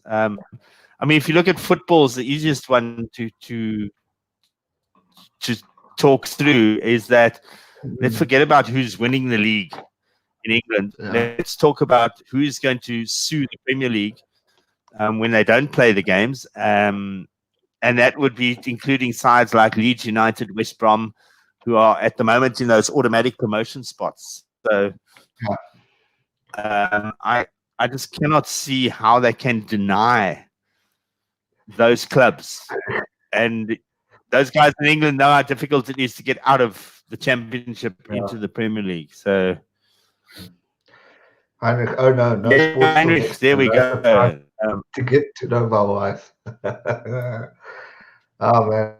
I mean, if you look at football, the easiest one to talk through is that let's forget about who's winning the league in England. Let's talk about who's going to sue the Premier League when they don't play the games. And that would be including sides like Leeds United, West Brom, who are at the moment in those automatic promotion spots. So I just cannot see how they can deny those clubs. And those guys in England know how difficult it is to get out of the Championship into the Premier League. So Heinrich, oh no Yeah, sports till Heinrich, next there year. we No enough time go. to get to know my wife. Oh man,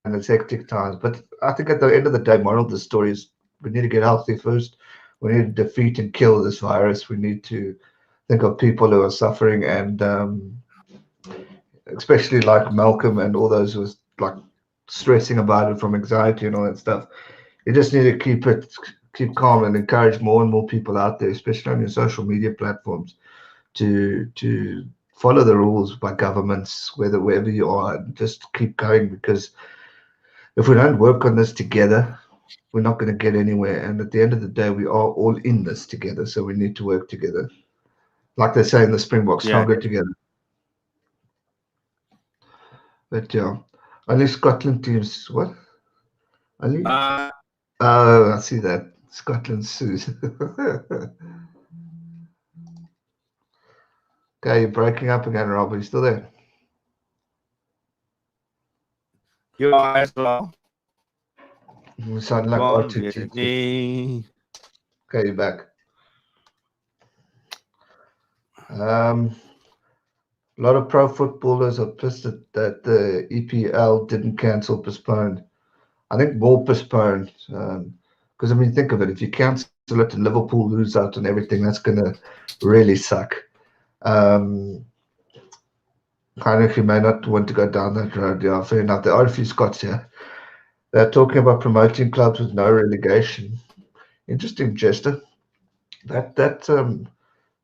it's hectic times. But I think at the end of the day, moral of the story is we need to get healthy first. We need to defeat and kill this virus. We need to think of people who are suffering, and especially like Malcolm and all those who are like stressing about it from anxiety and all that stuff. You just need to keep calm and encourage more and more people out there, especially on your social media platforms, to follow the rules by governments, wherever you are, and just keep going, because if we don't work on this together, we're not going to get anywhere. And at the end of the day, we are all in this together, so we need to work together. Like they say in the Springboks, Yeah. stronger together. But yeah, only Scotland teams. What? Only? Oh, I see that. Scotland sues. Okay, you're breaking up again, Rob. Are you still there? You are as well. You sound like Bomb, R2T2. Okay, you're back. A lot of pro footballers are pissed that the EPL didn't cancel, postponed. I think more postponed. Because, I mean, think of it. If you cancel it and Liverpool lose out on everything, that's going to really suck. Kind of, you may not want to go down that road. Yeah, fair enough. There are a few Scots here. They're talking about promoting clubs with no relegation. Interesting gesture. That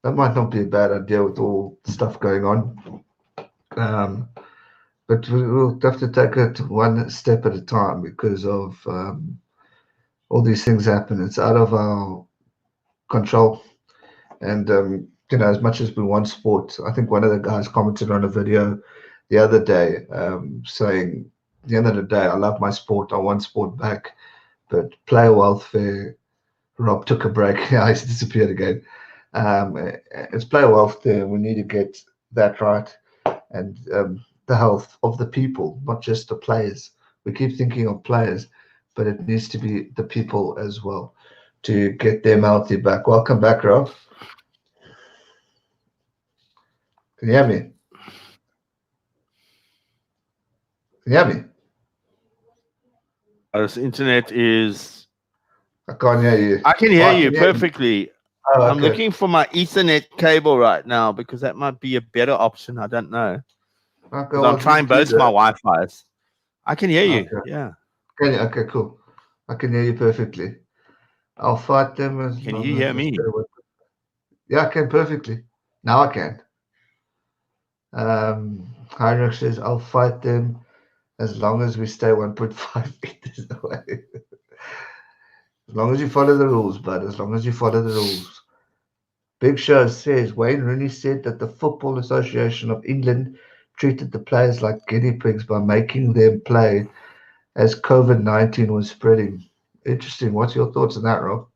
might not be a bad idea with all the stuff going on. But we'll have to take it one step at a time, because of all these things happen. It's out of our control. And, as much as we want sport, I think one of the guys commented on a video the other day, saying, at the end of the day, I love my sport. I want sport back. But player welfare, Rob took a break. Yeah, he's disappeared again. It's player welfare. We need to get that right. And the health of the people, not just the players. We keep thinking of players, but it needs to be the people as well to get them healthy back. Welcome back, Rob. Can you hear me? Can you hear me? This internet is. I can't hear you. I can hear Oh, you can hear perfectly. Oh, I'm okay. looking for my Ethernet cable right now, because that might be a better option. I don't know. Okay, I'm trying both my Wi-Fi's. I can hear you. Okay. Yeah. Can you? Okay, cool. I can hear you perfectly. I'll fight them as Can long you as hear we me? stay with them. Yeah, I can perfectly. Now I can. Heinrich says, I'll fight them as long as we stay 1.5 meters away. As long as you follow the rules, bud. As long as you follow the rules. Big Show says, Wayne Rooney said that the Football Association of England treated the players like guinea pigs by making them play as COVID-19 was spreading. Interesting. What's your thoughts on that, Rob?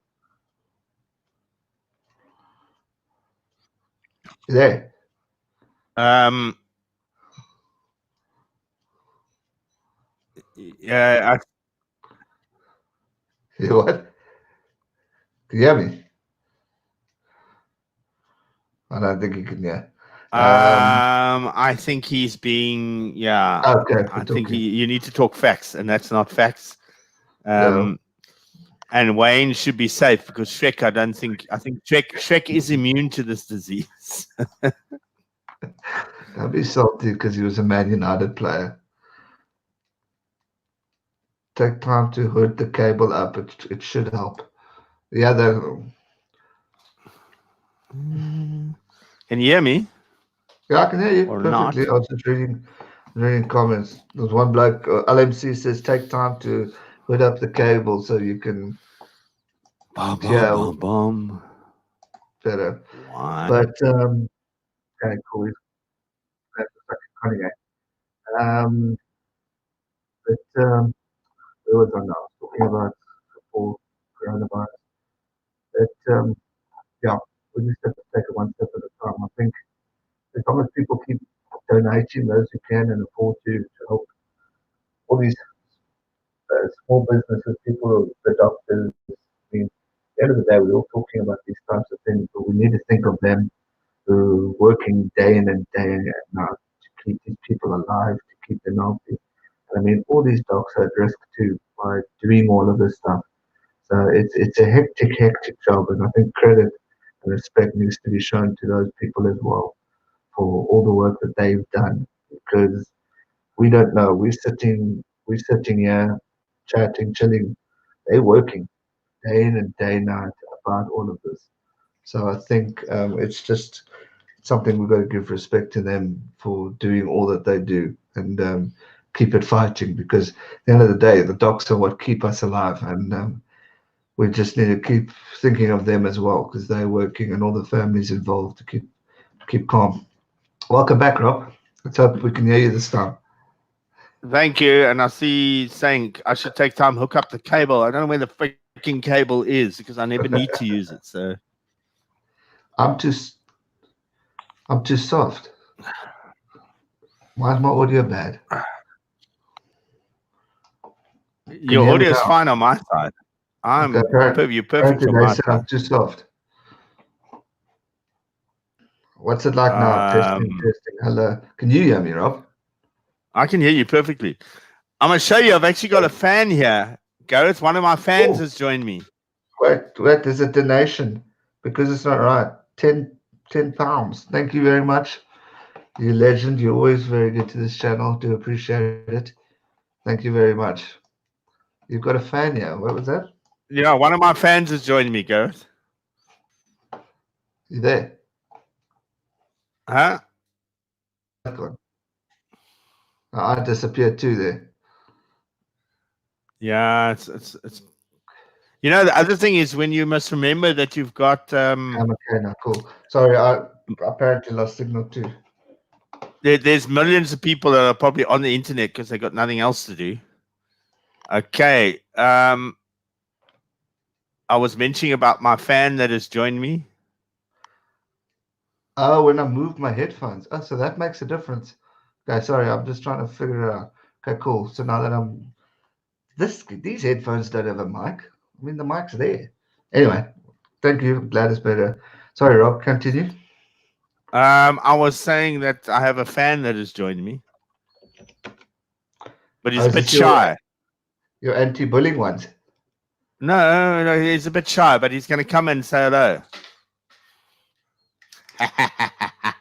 You there? Yeah. You what? Can you hear me? I don't think you can hear. I think he's being. Yeah. Okay. I think you need to talk facts, and that's not facts. No. And Wayne should be safe, because Shrek, I think Shrek is immune to this disease. Don't be salty because he was a Man United player. Take time to hood the cable up. It should help. Yeah, Can you hear me? Yeah, I can hear you Or perfectly. not? I was just reading comments. There's one bloke, LMC says, take time to hood up the cable so you can hear better. Why? But okay, cool. But where was I now? I was talking about before coronavirus. But yeah, we just have to take it one step at a time. I think as long as people keep donating, those who can and afford to help all these small businesses, people, the doctors, I mean, the end of the day, we're all talking about these types of things, but we need to think of them who are working day in and day out to keep these people alive, to keep them healthy. I mean, all these dogs are at risk too by doing all of this stuff. So it's a hectic job, and I think credit and respect needs to be shown to those people as well for all the work that they've done. Because we don't know, we're sitting here chatting, chilling. They're working day in and day out about all of this. So I think it's just something we've got to give respect to them for doing all that they do and keep it fighting because at the end of the day, the docs are what keep us alive. And we just need to keep thinking of them as well because they're working and all the families involved to keep calm. Welcome back, Rob. Let's hope we can hear you this time. Thank you. And I see saying I should take time hook up the cable. I don't know where the freaking cable is because I never need to use it. So I'm too soft. Why is my audio bad? your audio is fine on my side. You're perfect on my side. I'm too soft. What's it like now? Testing. Hello. Can you hear me, Rob? I can hear you perfectly. I'm going to show you. I've actually got a fan here. Gareth, one of my fans has joined me. Wait. There's a donation because it's not right. 10 pounds. Thank you very much. You legend. You're always very good to this channel. Do appreciate it. Thank you very much. You've got a fan here. What was that? Yeah, one of my fans has joined me, Gareth. You there? Huh? I disappeared too there. Yeah, it's you know, the other thing is when you must remember that you've got Okay, now cool. Sorry, I apparently lost signal too. There's millions of people that are probably on the internet because they got nothing else to do. Okay. I was mentioning about my fan that has joined me. Oh, when I moved my headphones. Oh, so that makes a difference. Okay, sorry, I'm just trying to figure it out. Okay, cool. So now that these headphones don't have a mic. I mean, the mic's there. Anyway, thank you. Glad it's better. Sorry, Rob, continue. I was saying that I have a fan that has joined me, but he's a bit shy. Your anti-bullying ones? No, he's a bit shy, but he's going to come and say hello.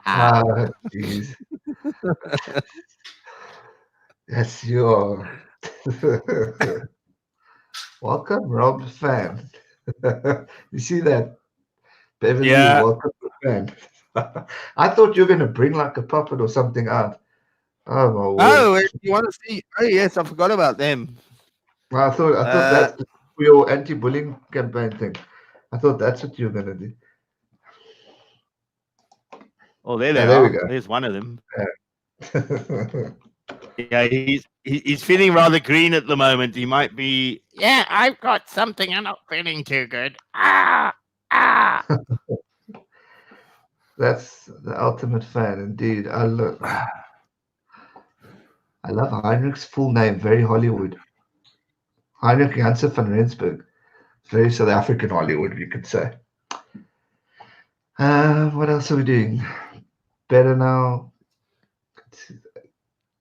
Oh, jeez. Yes, you are. Welcome, Rob fan. You see that? Beverly, yeah. Welcome, fan. I thought you were going to bring like a puppet or something out. Oh, my word. Oh, you want to see? Oh, yes, I forgot about them. I thought that's your anti-bullying campaign thing. I thought that's what you were going to do. Oh, there they there are. We go. There's one of them. Yeah. Yeah, he's feeling rather green at the moment. He might be. Yeah, I've got something. I'm not feeling too good. That's the ultimate fan, indeed. I love Heinrich's full name. Very Hollywood. Heinrich Janssen van Rensburg. Very South African Hollywood, you could say. What else are we doing? Better now.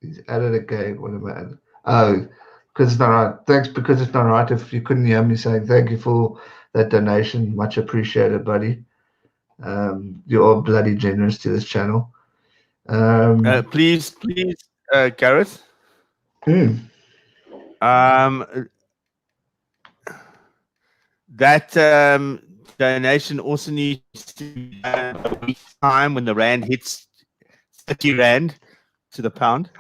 He's added a game. What am I adding? Oh, because it's not right. Thanks, because it's not right. If you couldn't hear me saying thank you for that donation, much appreciated, buddy. You're bloody generous to this channel. Please, Gareth. That donation also needs to be done a week's time when the rand hits 30 rand to the pound.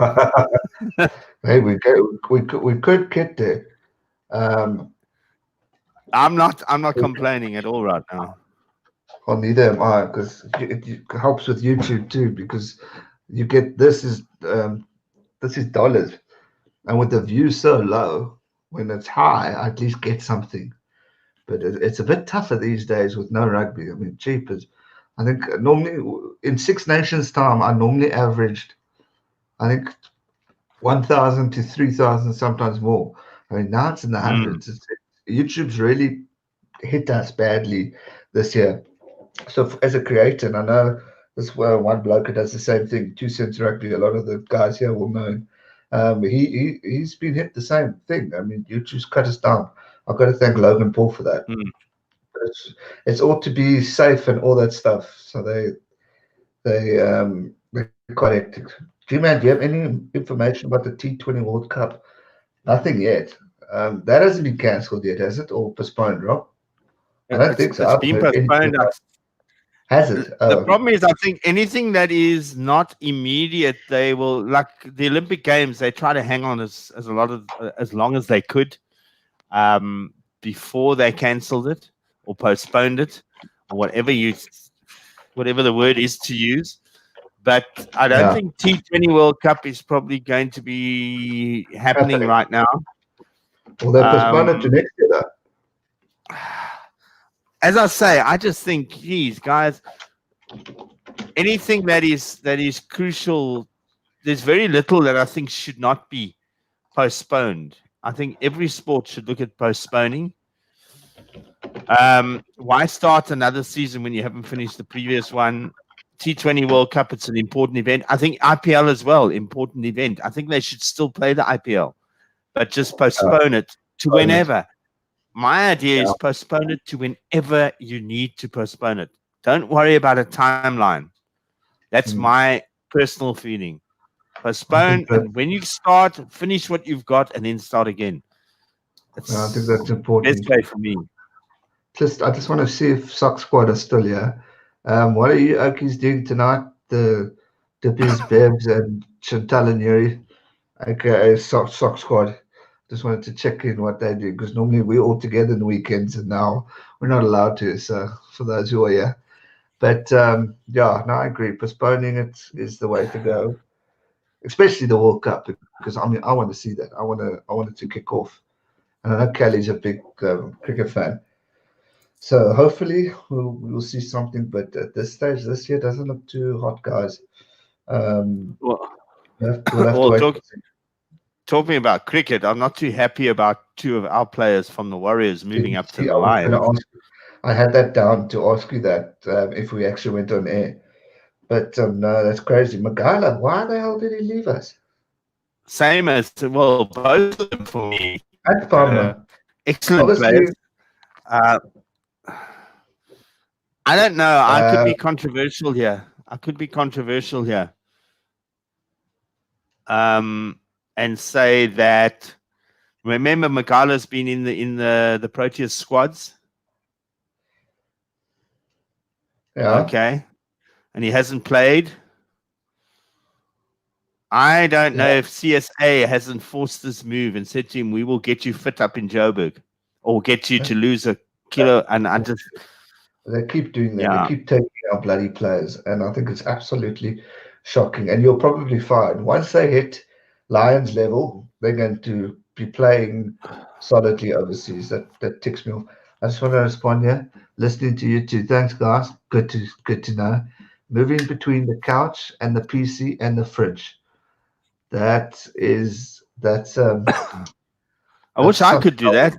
Hey, we could get there. I'm not complaining at all right now. Well, neither am I, because it helps with YouTube too, because you get this is dollars, and with the views so low, when it's high, I at least get something. But it's a bit tougher these days with no rugby. I mean, cheapers. I think normally in Six Nations time, I normally averaged, I think, 1,000 to 3,000, sometimes more. I mean, now it's in the hundreds. YouTube's really hit us badly this year. So as a creator, and I know this one bloke who does the same thing, 2 Cents Rugby. A lot of the guys here will know him. He's been hit the same thing. I mean, you just cut us down. I've got to thank Logan Paul for that. Mm. It's ought to be safe and all that stuff. So they're quite hectic. G-Man, do you have any information about the T20 World Cup? Nothing yet. That hasn't been cancelled yet, has it? Or postponed, Rob? I don't think so. It's been postponed. Has it? The problem is, I think anything that is not immediate, they will, like the Olympic Games, they try to hang on as long as they could before they cancelled it or postponed it, or whatever the word is to use. But I don't think T20 World Cup is probably going to be happening right now. Well, they postponed it to next year, though. As I say, I just think, geez, guys, anything that is crucial, there's very little that I think should not be postponed. I think every sport should look at postponing. Why start another season when you haven't finished the previous one? T20 World Cup, it's an important event. I think IPL as well, important event. I think they should still play the IPL, but just postpone it to whenever. My idea is postpone it to whenever you need to postpone it. Don't worry about a timeline. That's my personal feeling. Postpone, and when you start, finish what you've got, and then start again. I think that's important. Best way for me. I just want to see if Sock Squad are still here. What are you Okies doing tonight? The Dippies, Bebs, and Chantal and Yuri, aka Sock Squad. Just wanted to check in what they do, because normally we're all together in the weekends, and now we're not allowed to. So for those who are here, but I agree. Postponing it is the way to go, especially the World Cup, because I mean I want to see that. I want it to kick off, and I know Kelly's a big cricket fan. So hopefully we'll see something, but at this stage, this year doesn't look too hot, guys. We'll have to wait. Talking about cricket, I'm not too happy about 2 of our players from the Warriors moving up to the Lions. I had that down to ask you that if we actually went on air. But no, that's crazy. Magala, why the hell did he leave us? Same as, well, both of them for me. And Farmer. Excellent players. I don't know. I could be controversial here. And say that, remember, Magala's been in the Proteas squads. Yeah. Okay. And he hasn't played. I don't know if CSA hasn't forced this move and said to him, "We will get you fit up in Joburg, or get you to lose a kilo." And I just, they keep doing that. Yeah. They keep taking our bloody players, and I think it's absolutely shocking. And you'll probably find once they hit Lions level, they're going to be playing solidly overseas. That ticks me off. I just want to respond here. Listening to you too. Thanks, guys. Good to know. Moving between the couch and the PC and the fridge. That's I wish I could do that.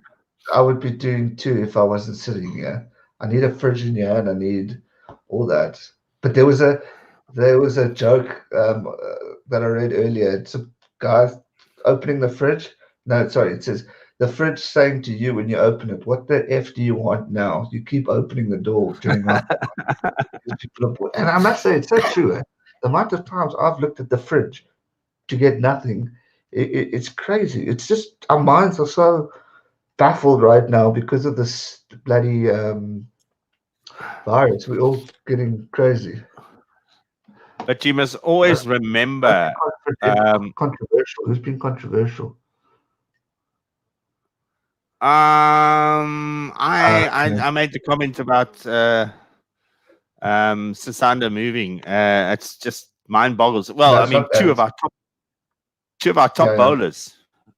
I would be doing too if I wasn't sitting here. I need a fridge in here and I need all that. But there was a joke that I read earlier. It's a guy opening the fridge. No, sorry. It says the fridge saying to you when you open it, "What the F do you want now? You keep opening the door during lockdown." And I must say, it's so true. The amount of times I've looked at the fridge to get nothing, it's crazy. It's just our minds are so baffled right now because of this bloody virus. We're all getting crazy. But you must always remember. Controversial. Who's been controversial? I made the comment about Sisanda moving. It's just mind boggles. Well, I mean, two of our top bowlers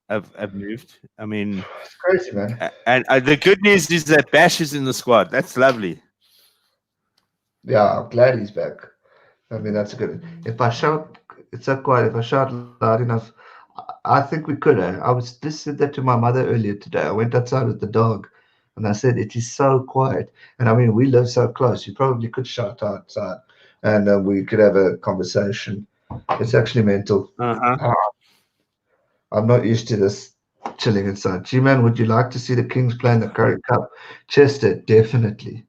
have moved. I mean, it's crazy, man. And the good news is that Bash is in the squad. That's lovely. Yeah, I'm glad he's back. I mean, that's good. If I shout, it's so quiet. If I shout loud enough, I think we could. I was just said that to my mother earlier today. I went outside with the dog, And I said, it is so quiet. And I mean, we live so close. You probably could shout outside and we could have a conversation. It's actually mental. Uh-huh. I'm not used to this chilling inside. G-Man, would you like to see the Kings play in the Curry Cup? Chester, definitely.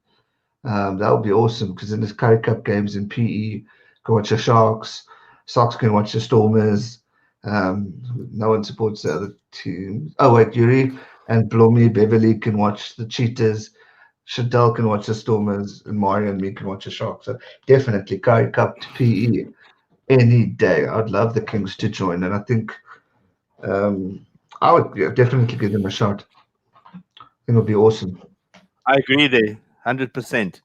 That would be awesome because in this Curry Cup games in PE, you can watch the Sharks. Sox can watch the Stormers. No one supports the other teams. Oh, wait, Yuri and Blomi Beverly can watch the Cheetahs. Shadell can watch the Stormers, and Mario and me can watch the Sharks. So definitely Curry Cup to PE any day. I'd love the Kings to join, and I think I would definitely give them a shot. I think it would be awesome. I agree there, 100%.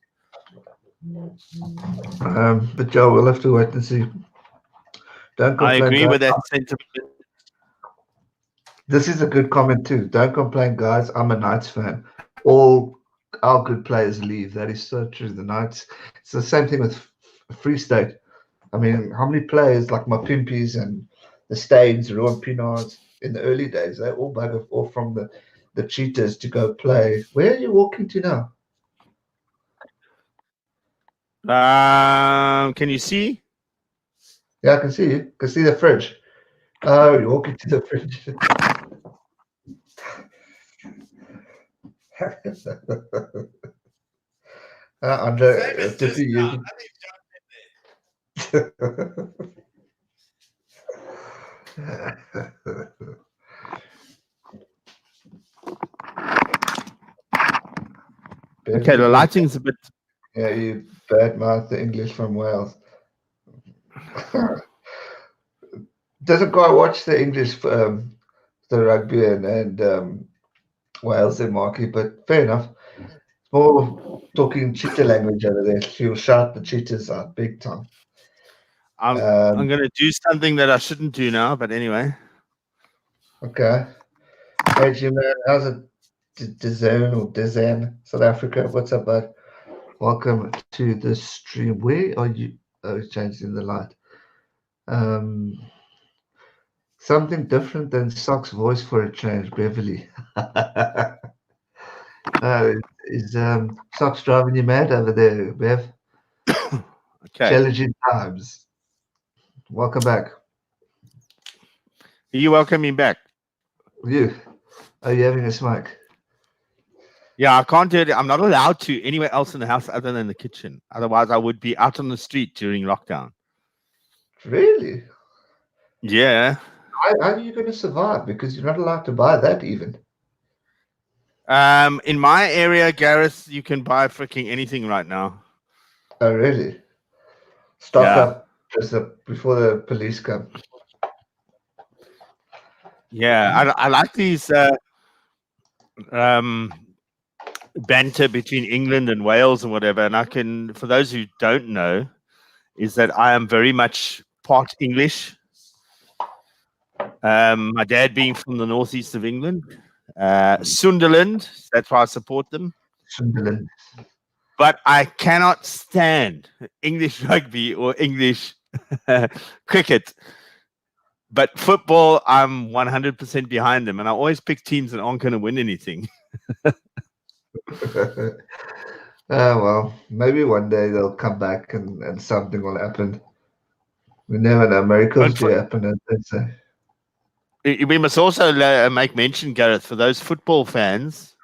But Joe, we'll have to wait and see. Don't I complain, agree guys. with that sentiment. This is a good comment too. Don't complain, guys. I'm a Knights fan. All our good players leave. That is so true. The Knights. It's the same thing with Free State. I mean, how many players like Mapimpies and the Staines, Ruan Pinards in the early days, they all bugger off from the Cheetahs to go play. Where are you walking to now? Can you see? Yeah, I can see you. I can see the fridge. Oh, you're walking to the fridge. Andre, to see you. Okay, the lighting's a bit. Yeah, you badmouth the English from Wales. Doesn't quite watch the English, the rugby and Wales and Marky, but fair enough. It's more talking cheetah language over there. She'll shout the cheetahs out big time. I'm going to do something that I shouldn't do now, but anyway. Okay. Hey, G-Man, how's it? Dizan, South Africa. What's up, bud? Welcome to the stream. Where are you? Oh, it's changing the light. Something different than Sock's voice for a change, Beverly. Is Sock's driving you mad over there, Bev? Okay. Challenging times. Welcome back. Are you welcoming back? You. Are you having a smoke? Yeah, I can't do it. I'm not allowed to anywhere else in the house other than the kitchen. Otherwise, I would be out on the street during lockdown. Really? Yeah. How are you going to survive? Because you're not allowed to buy that even. In my area, Gareth, you can buy freaking anything right now. Oh, really? Stock up just before the police come. Yeah, I like these banter between England and Wales and whatever. And I can, for those who don't know, is that I am very much part English. My dad being from the northeast of England, Sunderland. That's why I support them. Sunderland. But I cannot stand English rugby or English cricket. But football, I'm 100% behind them. And I always pick teams that aren't going to win anything. Well, maybe one day they'll come back and something will happen. We never know. Miracles do happen, as they say. We must also make mention, Gareth, for those football fans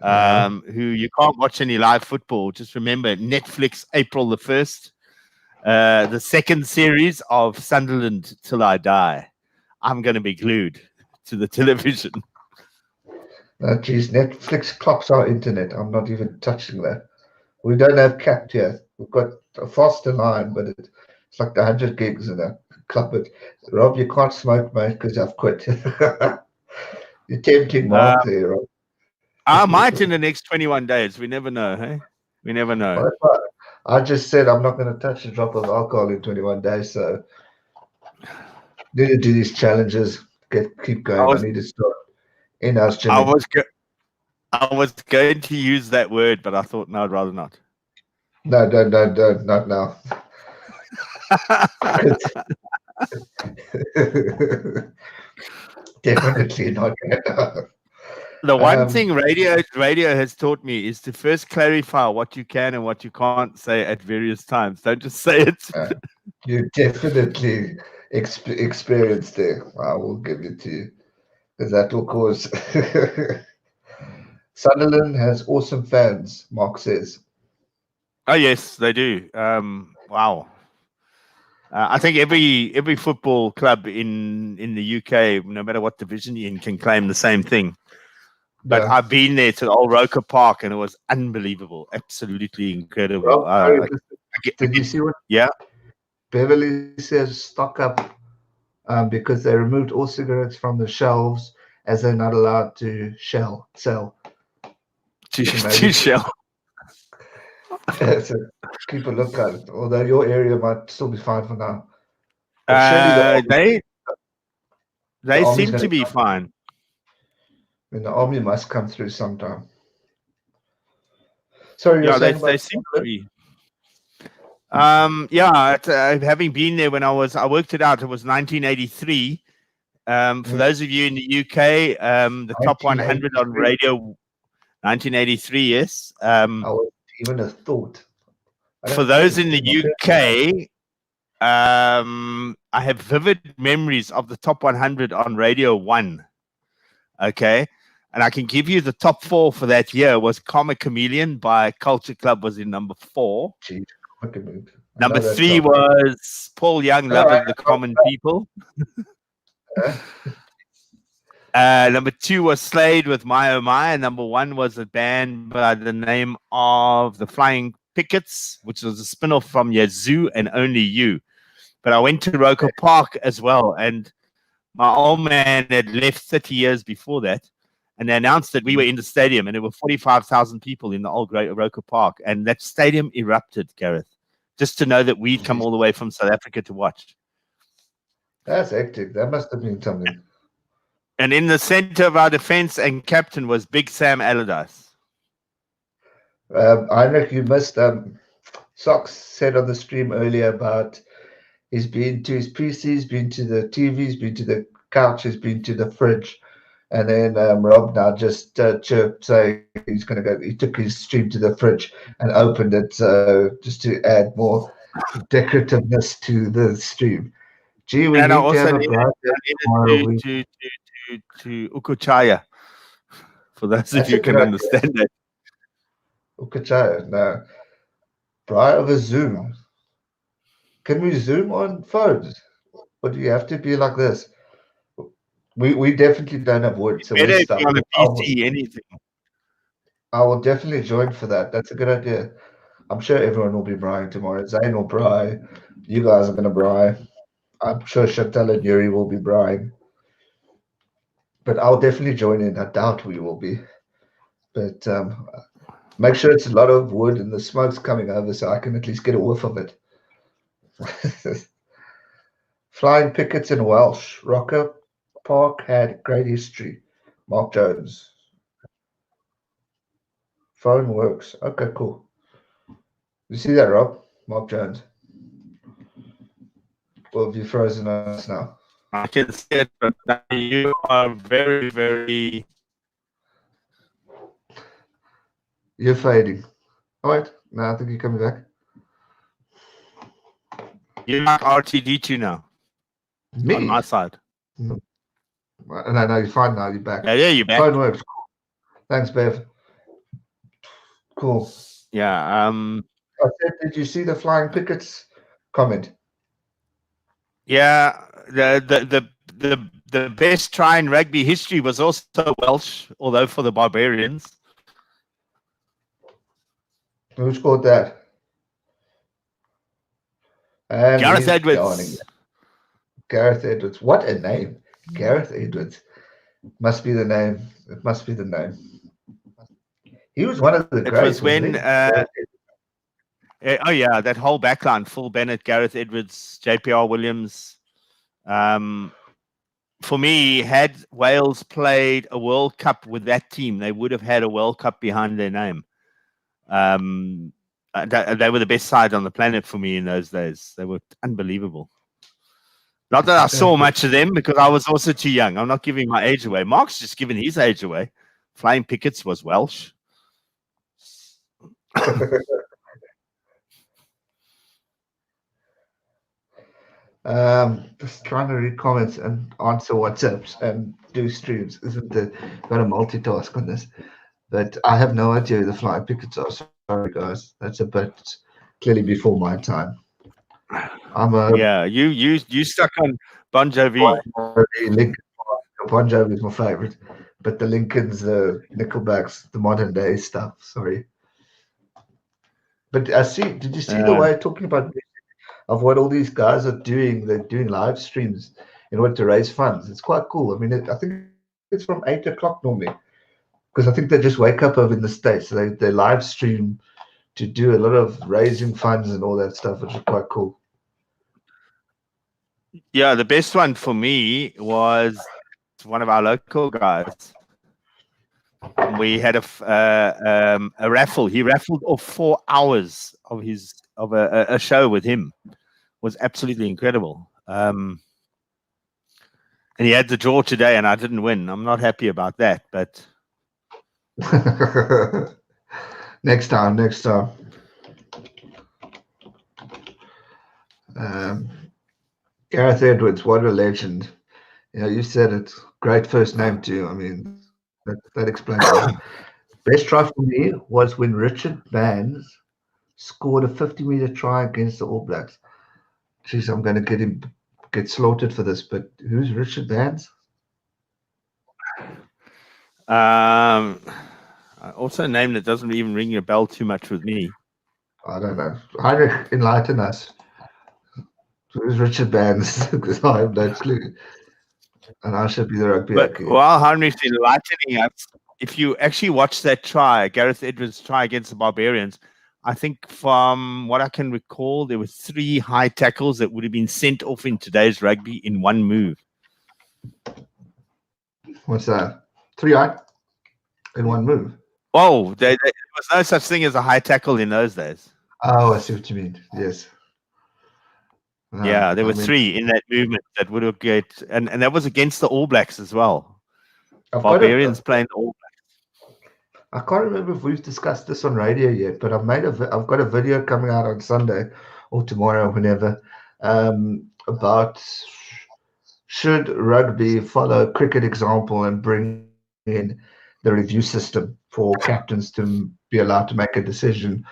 who you can't watch any live football. Just remember, Netflix, April the 1st, the second series of Sunderland Till I Die. I'm going to be glued to the television. Geez, Netflix clocks our internet. I'm not even touching that. We don't have capped here. We've got a faster line, but it's like 100 gigs in a club it. Rob, you can't smoke, mate, because I've quit. You're tempting Mark there, Rob. I might in the next 21 days. We never know, hey? We never know. I just said I'm not going to touch a drop of alcohol in 21 days, so need to do these challenges. Keep going. I need to start in-house gym. I was going to use that word, but I thought, no, I'd rather not. No, don't, not now. Definitely not. The one Um, thing radio has taught me is to first clarify what you can and what you can't say at various times. Don't just say it. you definitely experienced there. I will give it to you because that will cause. Sunderland has awesome fans, Mark says. Oh yes, they do. Wow. I think every football club in the UK, no matter what division you're in, can claim the same thing. But Yeah. I've been there to the old Roker Park, and it was unbelievable, absolutely incredible. Rob, sorry, did you Again, see what yeah. Beverly says? Stock up because they removed all cigarettes from the shelves as they're not allowed to sell. To Maybe Shell. so keep a lookout. Although your area might still be fine for now. But surely the They army's seem going to to be come. fine. I mean, the army must come through sometime. Sorry, you're Yeah, saying they about seem to be. Having been there when I worked it out. It was 1983. For those of you in the UK, the top 100 on radio, 1983. Yes. I wasn't even a thought. For those in the UK, I have vivid memories of the top 100 on Radio 1. Okay. And I can give you the top 4 for that year was Karma Chameleon by Culture Club was in number 4. Jeez, Number 3 was Paul Young, Love of the Common People. Number 2 was Slade with My Oh My. And number 1 was a band by the name of the Flying Pickets, which was a spin-off from Yazoo and Only You. But I went to Roker Park as well, and my old man had left 30 years before that, and they announced that we were in the stadium, and there were 45,000 people in the old Great Roker Park, and that stadium erupted, Gareth, just to know that we'd come all the way from South Africa to watch. That's hectic. That must have been something. And in the center of our defense and captain was Big Sam Allardyce. Heinrich, you missed. Socks said on the stream earlier about he's been to his PC, he's been to the TV, he's been to the couch, he's been to the fridge. And then Rob now just chirped saying he's going to go. He took his stream to the fridge and opened it just to add more decorativeness to the stream. Gee, we and need I also to have a needed to Ukuchaya, for those of you who can understand that. Ukuchaya, no. Briar of a Zoom. Can we Zoom on phones? Or do you have to be like this? We definitely don't have wood, so we're stuck. On a PC, anything. I will definitely join for that. That's a good idea. I'm sure everyone will be brying tomorrow. Zane will bry. You guys are going to bry. I'm sure Chantal and Yuri will be brying. But I'll definitely join in. I doubt we will be. But make sure it's a lot of wood and the smoke's coming over so I can at least get a whiff of it. Flying Pickets in Welsh. Rocker Park had great history. Mark Jones. Phone works. Okay, cool. You see that, Rob? Mark Jones. Or have you frozen us now? I can see it, but you are very, very... You're fading. All right. No, I think you're coming back. You're like RTD2 now. Me? On my side. No, you're fine now. You're back. Yeah, you're back. Phone works. Thanks, Bev. Cool. Yeah. I said, did you see the Flying Pickets comment? Yeah. The best try in rugby history was also Welsh, although for the Barbarians. Who scored that? And Gareth Edwards. Gareth Edwards. What a name. Gareth Edwards. Must be the name. It must be the name. He was one of the greats. It was when... oh, yeah, that whole backline, Phil Bennett, Gareth Edwards, JPR Williams. For me, had Wales played a World Cup with that team, they would have had a World Cup behind their name. They were the best side on the planet for me in those days. They were unbelievable. Not that I saw much of them because I was also too young. I'm not giving my age away. Mark's just giving his age away. Flying Pickets was Welsh. Just trying to read comments and answer WhatsApps and do streams. Isn't it? Got to multitask on this. But I have no idea who the Flying Pickets are. Sorry, guys. That's a bit clearly before my time. I'm a you stuck on Bon Jovi. Lincoln. Bon Jovi is my favorite, but the Lincolns, Nickelbacks, the modern day stuff. Sorry. But I see. Did you see the way talking about of what all these guys are doing? They're doing live streams in order to raise funds. It's quite cool. I mean, I think it's from 8 o'clock normally, because I think they just wake up over in the States. So they live stream to do a lot of raising funds and all that stuff, which is quite cool. Yeah, the best one for me was one of our local guys. We had a raffle. He raffled off 4 hours of a show with him. It was absolutely incredible. And he had the draw today, and I didn't win. I'm not happy about that, but next time. Gareth Edwards, what a legend. You know, you said it. Great first name too. I mean, that explains it. Best try for me was when Richard Bands scored a 50-meter try against the All Blacks. Jeez, I'm going to get slaughtered for this, but who's Richard Bands? Also a name that doesn't even ring a bell too much with me. I don't know. Heinrich, enlighten us. Who's Richard Bands? Because I have no clue. And I should be the rugby. But while Heinrich's enlightening us, if you actually watch that try, Gareth Edwards' try against the Barbarians, I think from what I can recall, there were 3 high tackles that would have been sent off in today's rugby in one move. What's that? 3 high in one move? Oh, there was no such thing as a high tackle in those days. Oh, I see what you mean. Yes. Yeah, there were 3 in that movement that would have get, and that was against the All Blacks as well. Barbarians playing the All Blacks. I can't remember if we've discussed this on radio yet, but I've got a video coming out on Sunday or tomorrow, whenever, about should rugby follow cricket example and bring in the review system for captains to be allowed to make a decision,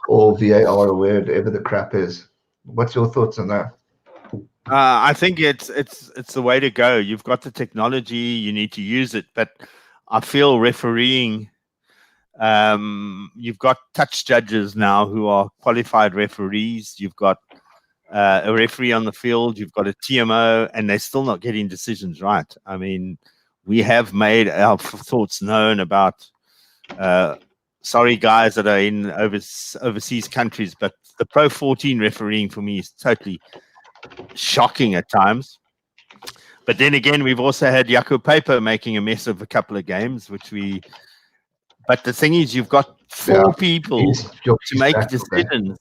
or VAR, or whatever the crap is. What's your thoughts on that? I think it's the way to go. You've got the technology, you need to use it. But I feel refereeing, you've got touch judges now who are qualified referees. You've got a referee on the field. You've got a TMO, and they're still not getting decisions right. I mean, we have made our thoughts known about sorry guys that are in overseas countries, but the Pro 14 refereeing for me is totally shocking at times. But then again, we've also had Jaco Paper making a mess of a couple of games, but the thing is, you've got 4 people to make decisions.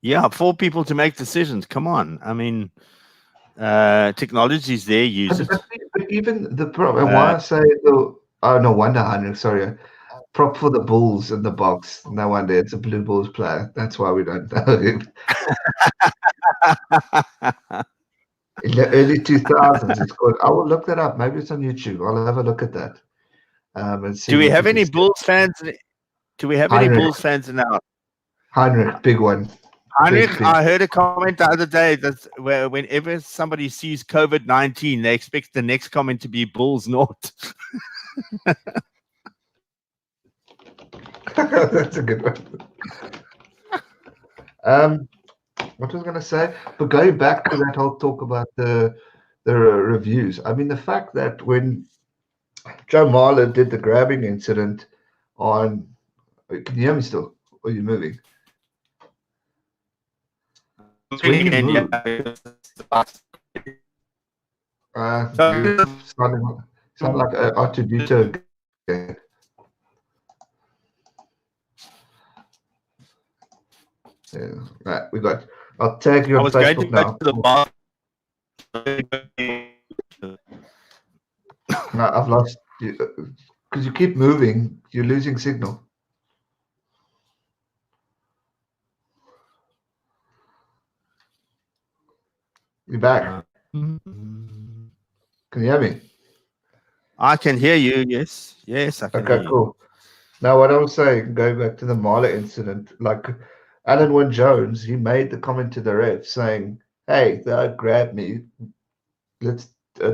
Yeah, 4 people to make decisions. Come on. I mean, technology is there, use it. But even the problem, why I say no wonder, Heinrich, sorry. Prop for the Bulls in the box. No wonder it's a Blue Bulls player. That's why we don't know him. In the early 2000s, it's called. I will look that up. Maybe it's on YouTube. I'll have a look at that. And see. Do we have any Bulls fans? Do we have any Bulls fans now? Heinrich, big one. Heinrich, I heard a comment the other day that whenever somebody sees COVID-19, they expect the next comment to be Bulls not. That's a good one. What was I going to say? But going back to that whole talk about the reviews, I mean, the fact that when Joe Marler did the grabbing incident on, can you hear me still? Or are you moving? When you move, sound like R2D2 again. Yeah, right, we got. I'll tag you on Facebook now. No, I've lost Because you keep moving, you're losing signal. You're back. Can you hear me? I can hear you. Yes. Yes, I can hear Okay, you. cool. Now, what I was saying, going back to the Marla incident, like Alan Wynne Jones, he made the comment to the ref saying, "Hey, they grabbed me. Let's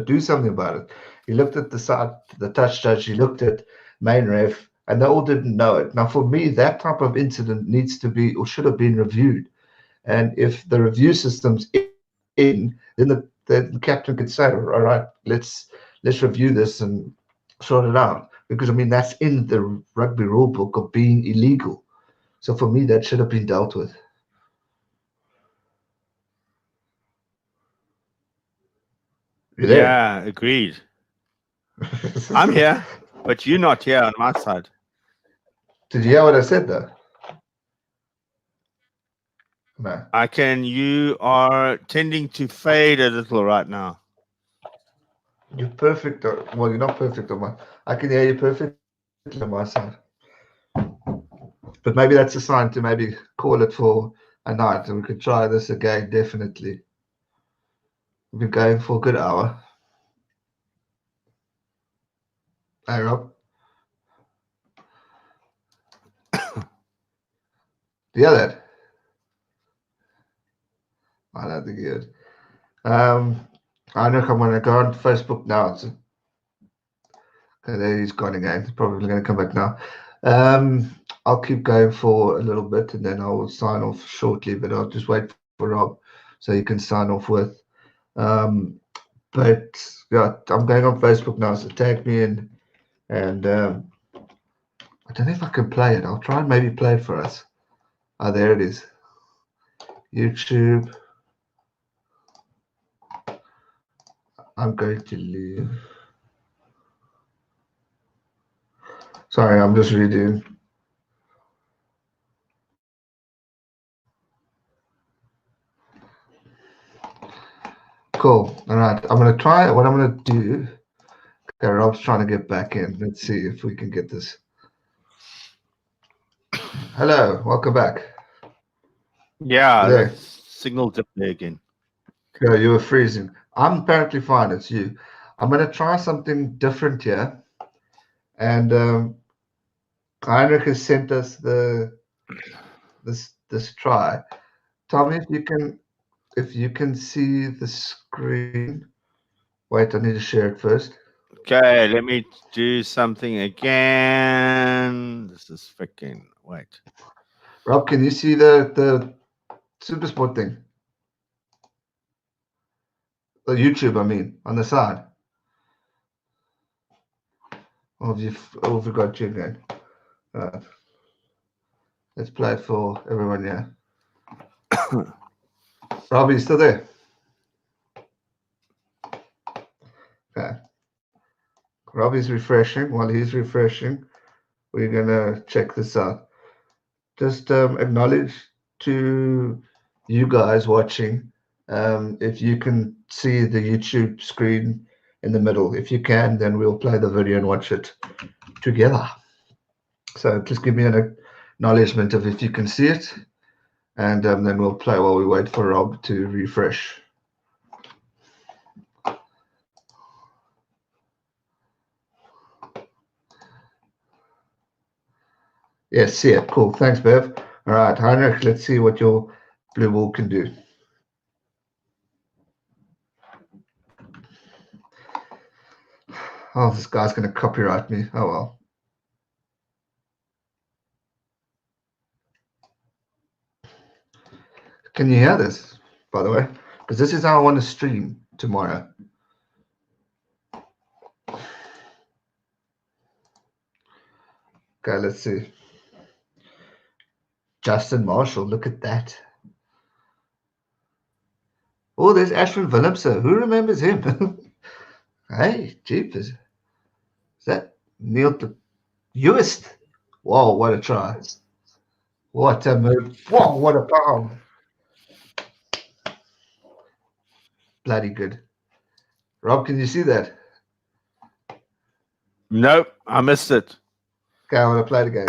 do something about it." He looked at the side, the touch judge. He looked at main ref, and they all didn't know it. Now, for me, that type of incident needs to be or should have been reviewed. And if the review system's in, then the captain could say, "All right, let's review this and sort it out." Because I mean, that's in the rugby rule book of being illegal. So for me, that should have been dealt with. You there? Yeah, agreed. I'm here, but you're not here on my side. Did you hear what I said though? No. You are tending to fade a little right now. You're perfect. Well, you're not perfect on my. I can hear you perfectly on my side. But maybe that's a sign to maybe call it for a night, and we could try this again. Definitely. We've been going for a good hour. Hey, Rob. Do you hear that? I don't think he is. I know I'm going to go on Facebook now. Okay, there he's gone again. He's probably going to come back now. I'll keep going for a little bit and then I'll sign off shortly, but I'll just wait for Rob so he can sign off with. But yeah, I'm going on Facebook now, so tag me in. And I don't know if I can play it. I'll try and maybe play it for us. Oh, there it is. YouTube. I'm going to leave. Sorry, I'm just reading. Cool. All right. I'm going to try what I'm going to do. Okay, Rob's trying to get back in. Let's see if we can get this. Hello. Welcome back. Yeah, There. the signal dipped there again. Okay, you were freezing. I'm apparently fine. It's you. I'm going to try something different here. And Heinrich has sent us this try. Tell me if you can see the screen. Wait, I need to share it first. Okay, let me do something again. This is freaking wait. Rob, can you see the Supersport thing? The YouTube, I mean, on the side. Or have you forgot you again? Let's play it for everyone, yeah. Rob, are you still there? Okay. Robbie's refreshing. While he's refreshing, we're gonna check this out. Just acknowledge to you guys watching if you can see the YouTube screen in the middle. If you can, then we'll play the video and watch it together. So just give me an acknowledgement of if you can see it, and then we'll play while we wait for Rob to refresh. Yes, see it. Cool. Thanks, Bev. All right, Heinrich, let's see what your blue ball can do. Oh, this guy's going to copyright me. Oh, well. Can you hear this, by the way? Because this is how I want to stream tomorrow. Okay, let's see. Justin Marshall, look at that. Oh, there's Ashwin Willemse. Who remembers him? Hey, jeepers. Is that Neil de Uist? Whoa, what a try. What a move. Whoa, what a bomb. Bloody good. Rob, can you see that? Nope, I missed it. Okay, I want to play it again.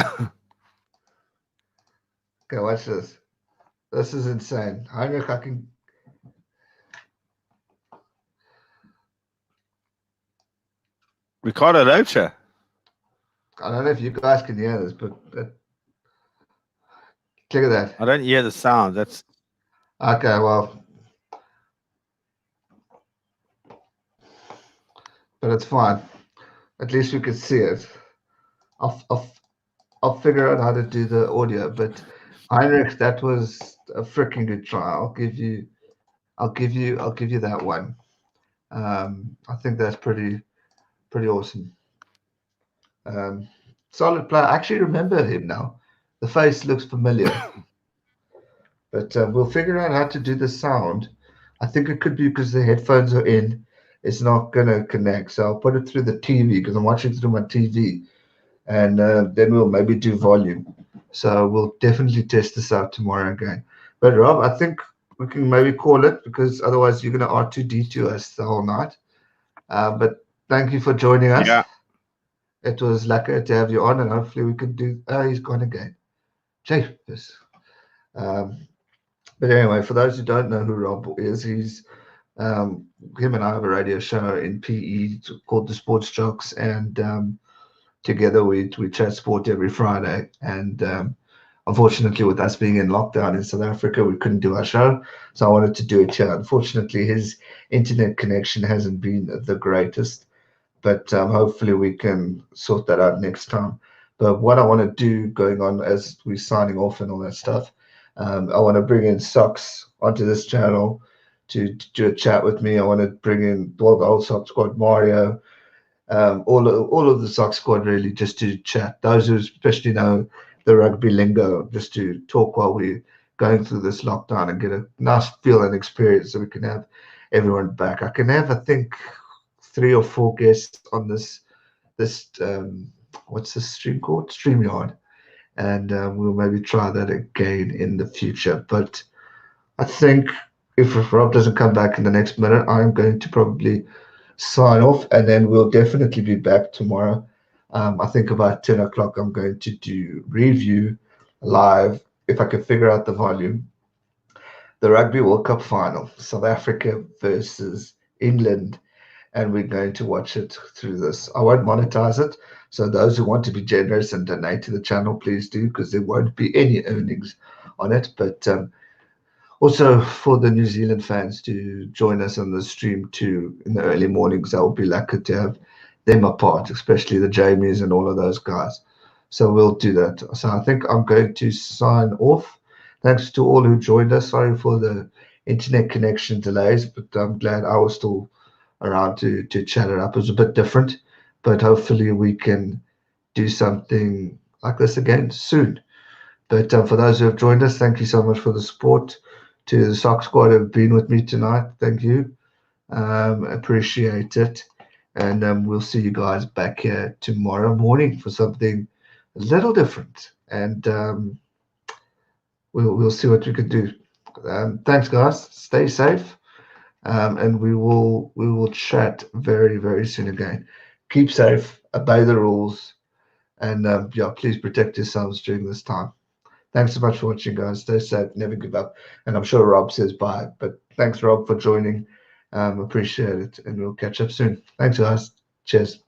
Okay, watch this. This is insane. Heinrich, I can. Ricardo Rocha. I don't know if you guys can hear this, but look at that. I don't hear the sound. That's Okay, well, but it's fine. At least we can see it. I'll figure out how to do the audio. But Heinrich, that was a freaking good try. I'll give you that one. I think that's pretty awesome. Solid player. I actually remember him now. The face looks familiar. But we'll figure out how to do the sound. I think it could be because the headphones are in. It's not going to connect. So I'll put it through the TV because I'm watching through my TV. And then we'll maybe do volume. So we'll definitely test this out tomorrow again. But Rob, I think we can maybe call it because otherwise you're going to R2D2 us the whole night. But thank you for joining us. yeah. It was lucky to have you on, and hopefully we can do. Oh, he's gone again. Jeepers. But anyway, for those who don't know who Rob is, he's him and I have a radio show in PE called the Sports Jocks, and together we chat sport every Friday. And unfortunately, with us being in lockdown in South Africa, we couldn't do our show, so I wanted to do it here. Unfortunately, his internet connection hasn't been the greatest, but hopefully we can sort that out next time. But what I want to do going on as we're signing off and all that stuff, I want to bring in Socks onto this channel to do a chat with me. I want to bring in the whole Sock squad, Mario, all of the Sock squad really, just to chat. Those who especially know the rugby lingo, just to talk while we're going through this lockdown and get a nice feel and experience so we can have everyone back. I can have, I think, 3 or 4 guests on this what's this stream called? StreamYard. And we'll maybe try that again in the future. But I think if Rob doesn't come back in the next minute, I'm going to probably sign off, and then we'll definitely be back tomorrow. I think about 10 o'clock, I'm going to do review live, if I can figure out the volume. The Rugby World Cup final, South Africa versus England, and we're going to watch it through this. I won't monetize it, so those who want to be generous and donate to the channel, please do, because there won't be any earnings on it. But also for the New Zealand fans to join us on the stream too in the early mornings, I would be lucky to have them a part, especially the Jamies and all of those guys. So we'll do that. So I think I'm going to sign off. Thanks to all who joined us. Sorry for the internet connection delays, but I'm glad I was still around to chat it up. It was a bit different, but hopefully we can do something like this again soon. But for those who have joined us, thank you so much for the support. To the Sock Squad who have been with me tonight, thank you. Appreciate it. And we'll see you guys back here tomorrow morning for something a little different. And we'll see what we can do. Thanks, guys. Stay safe. And we will chat very, very soon again. Keep safe, obey the rules, and yeah, please protect yourselves during this time. Thanks so much for watching, guys. Stay safe, never give up. And I'm sure Rob says bye, but thanks, Rob, for joining. Appreciate it, and we'll catch up soon. Thanks, guys. Cheers.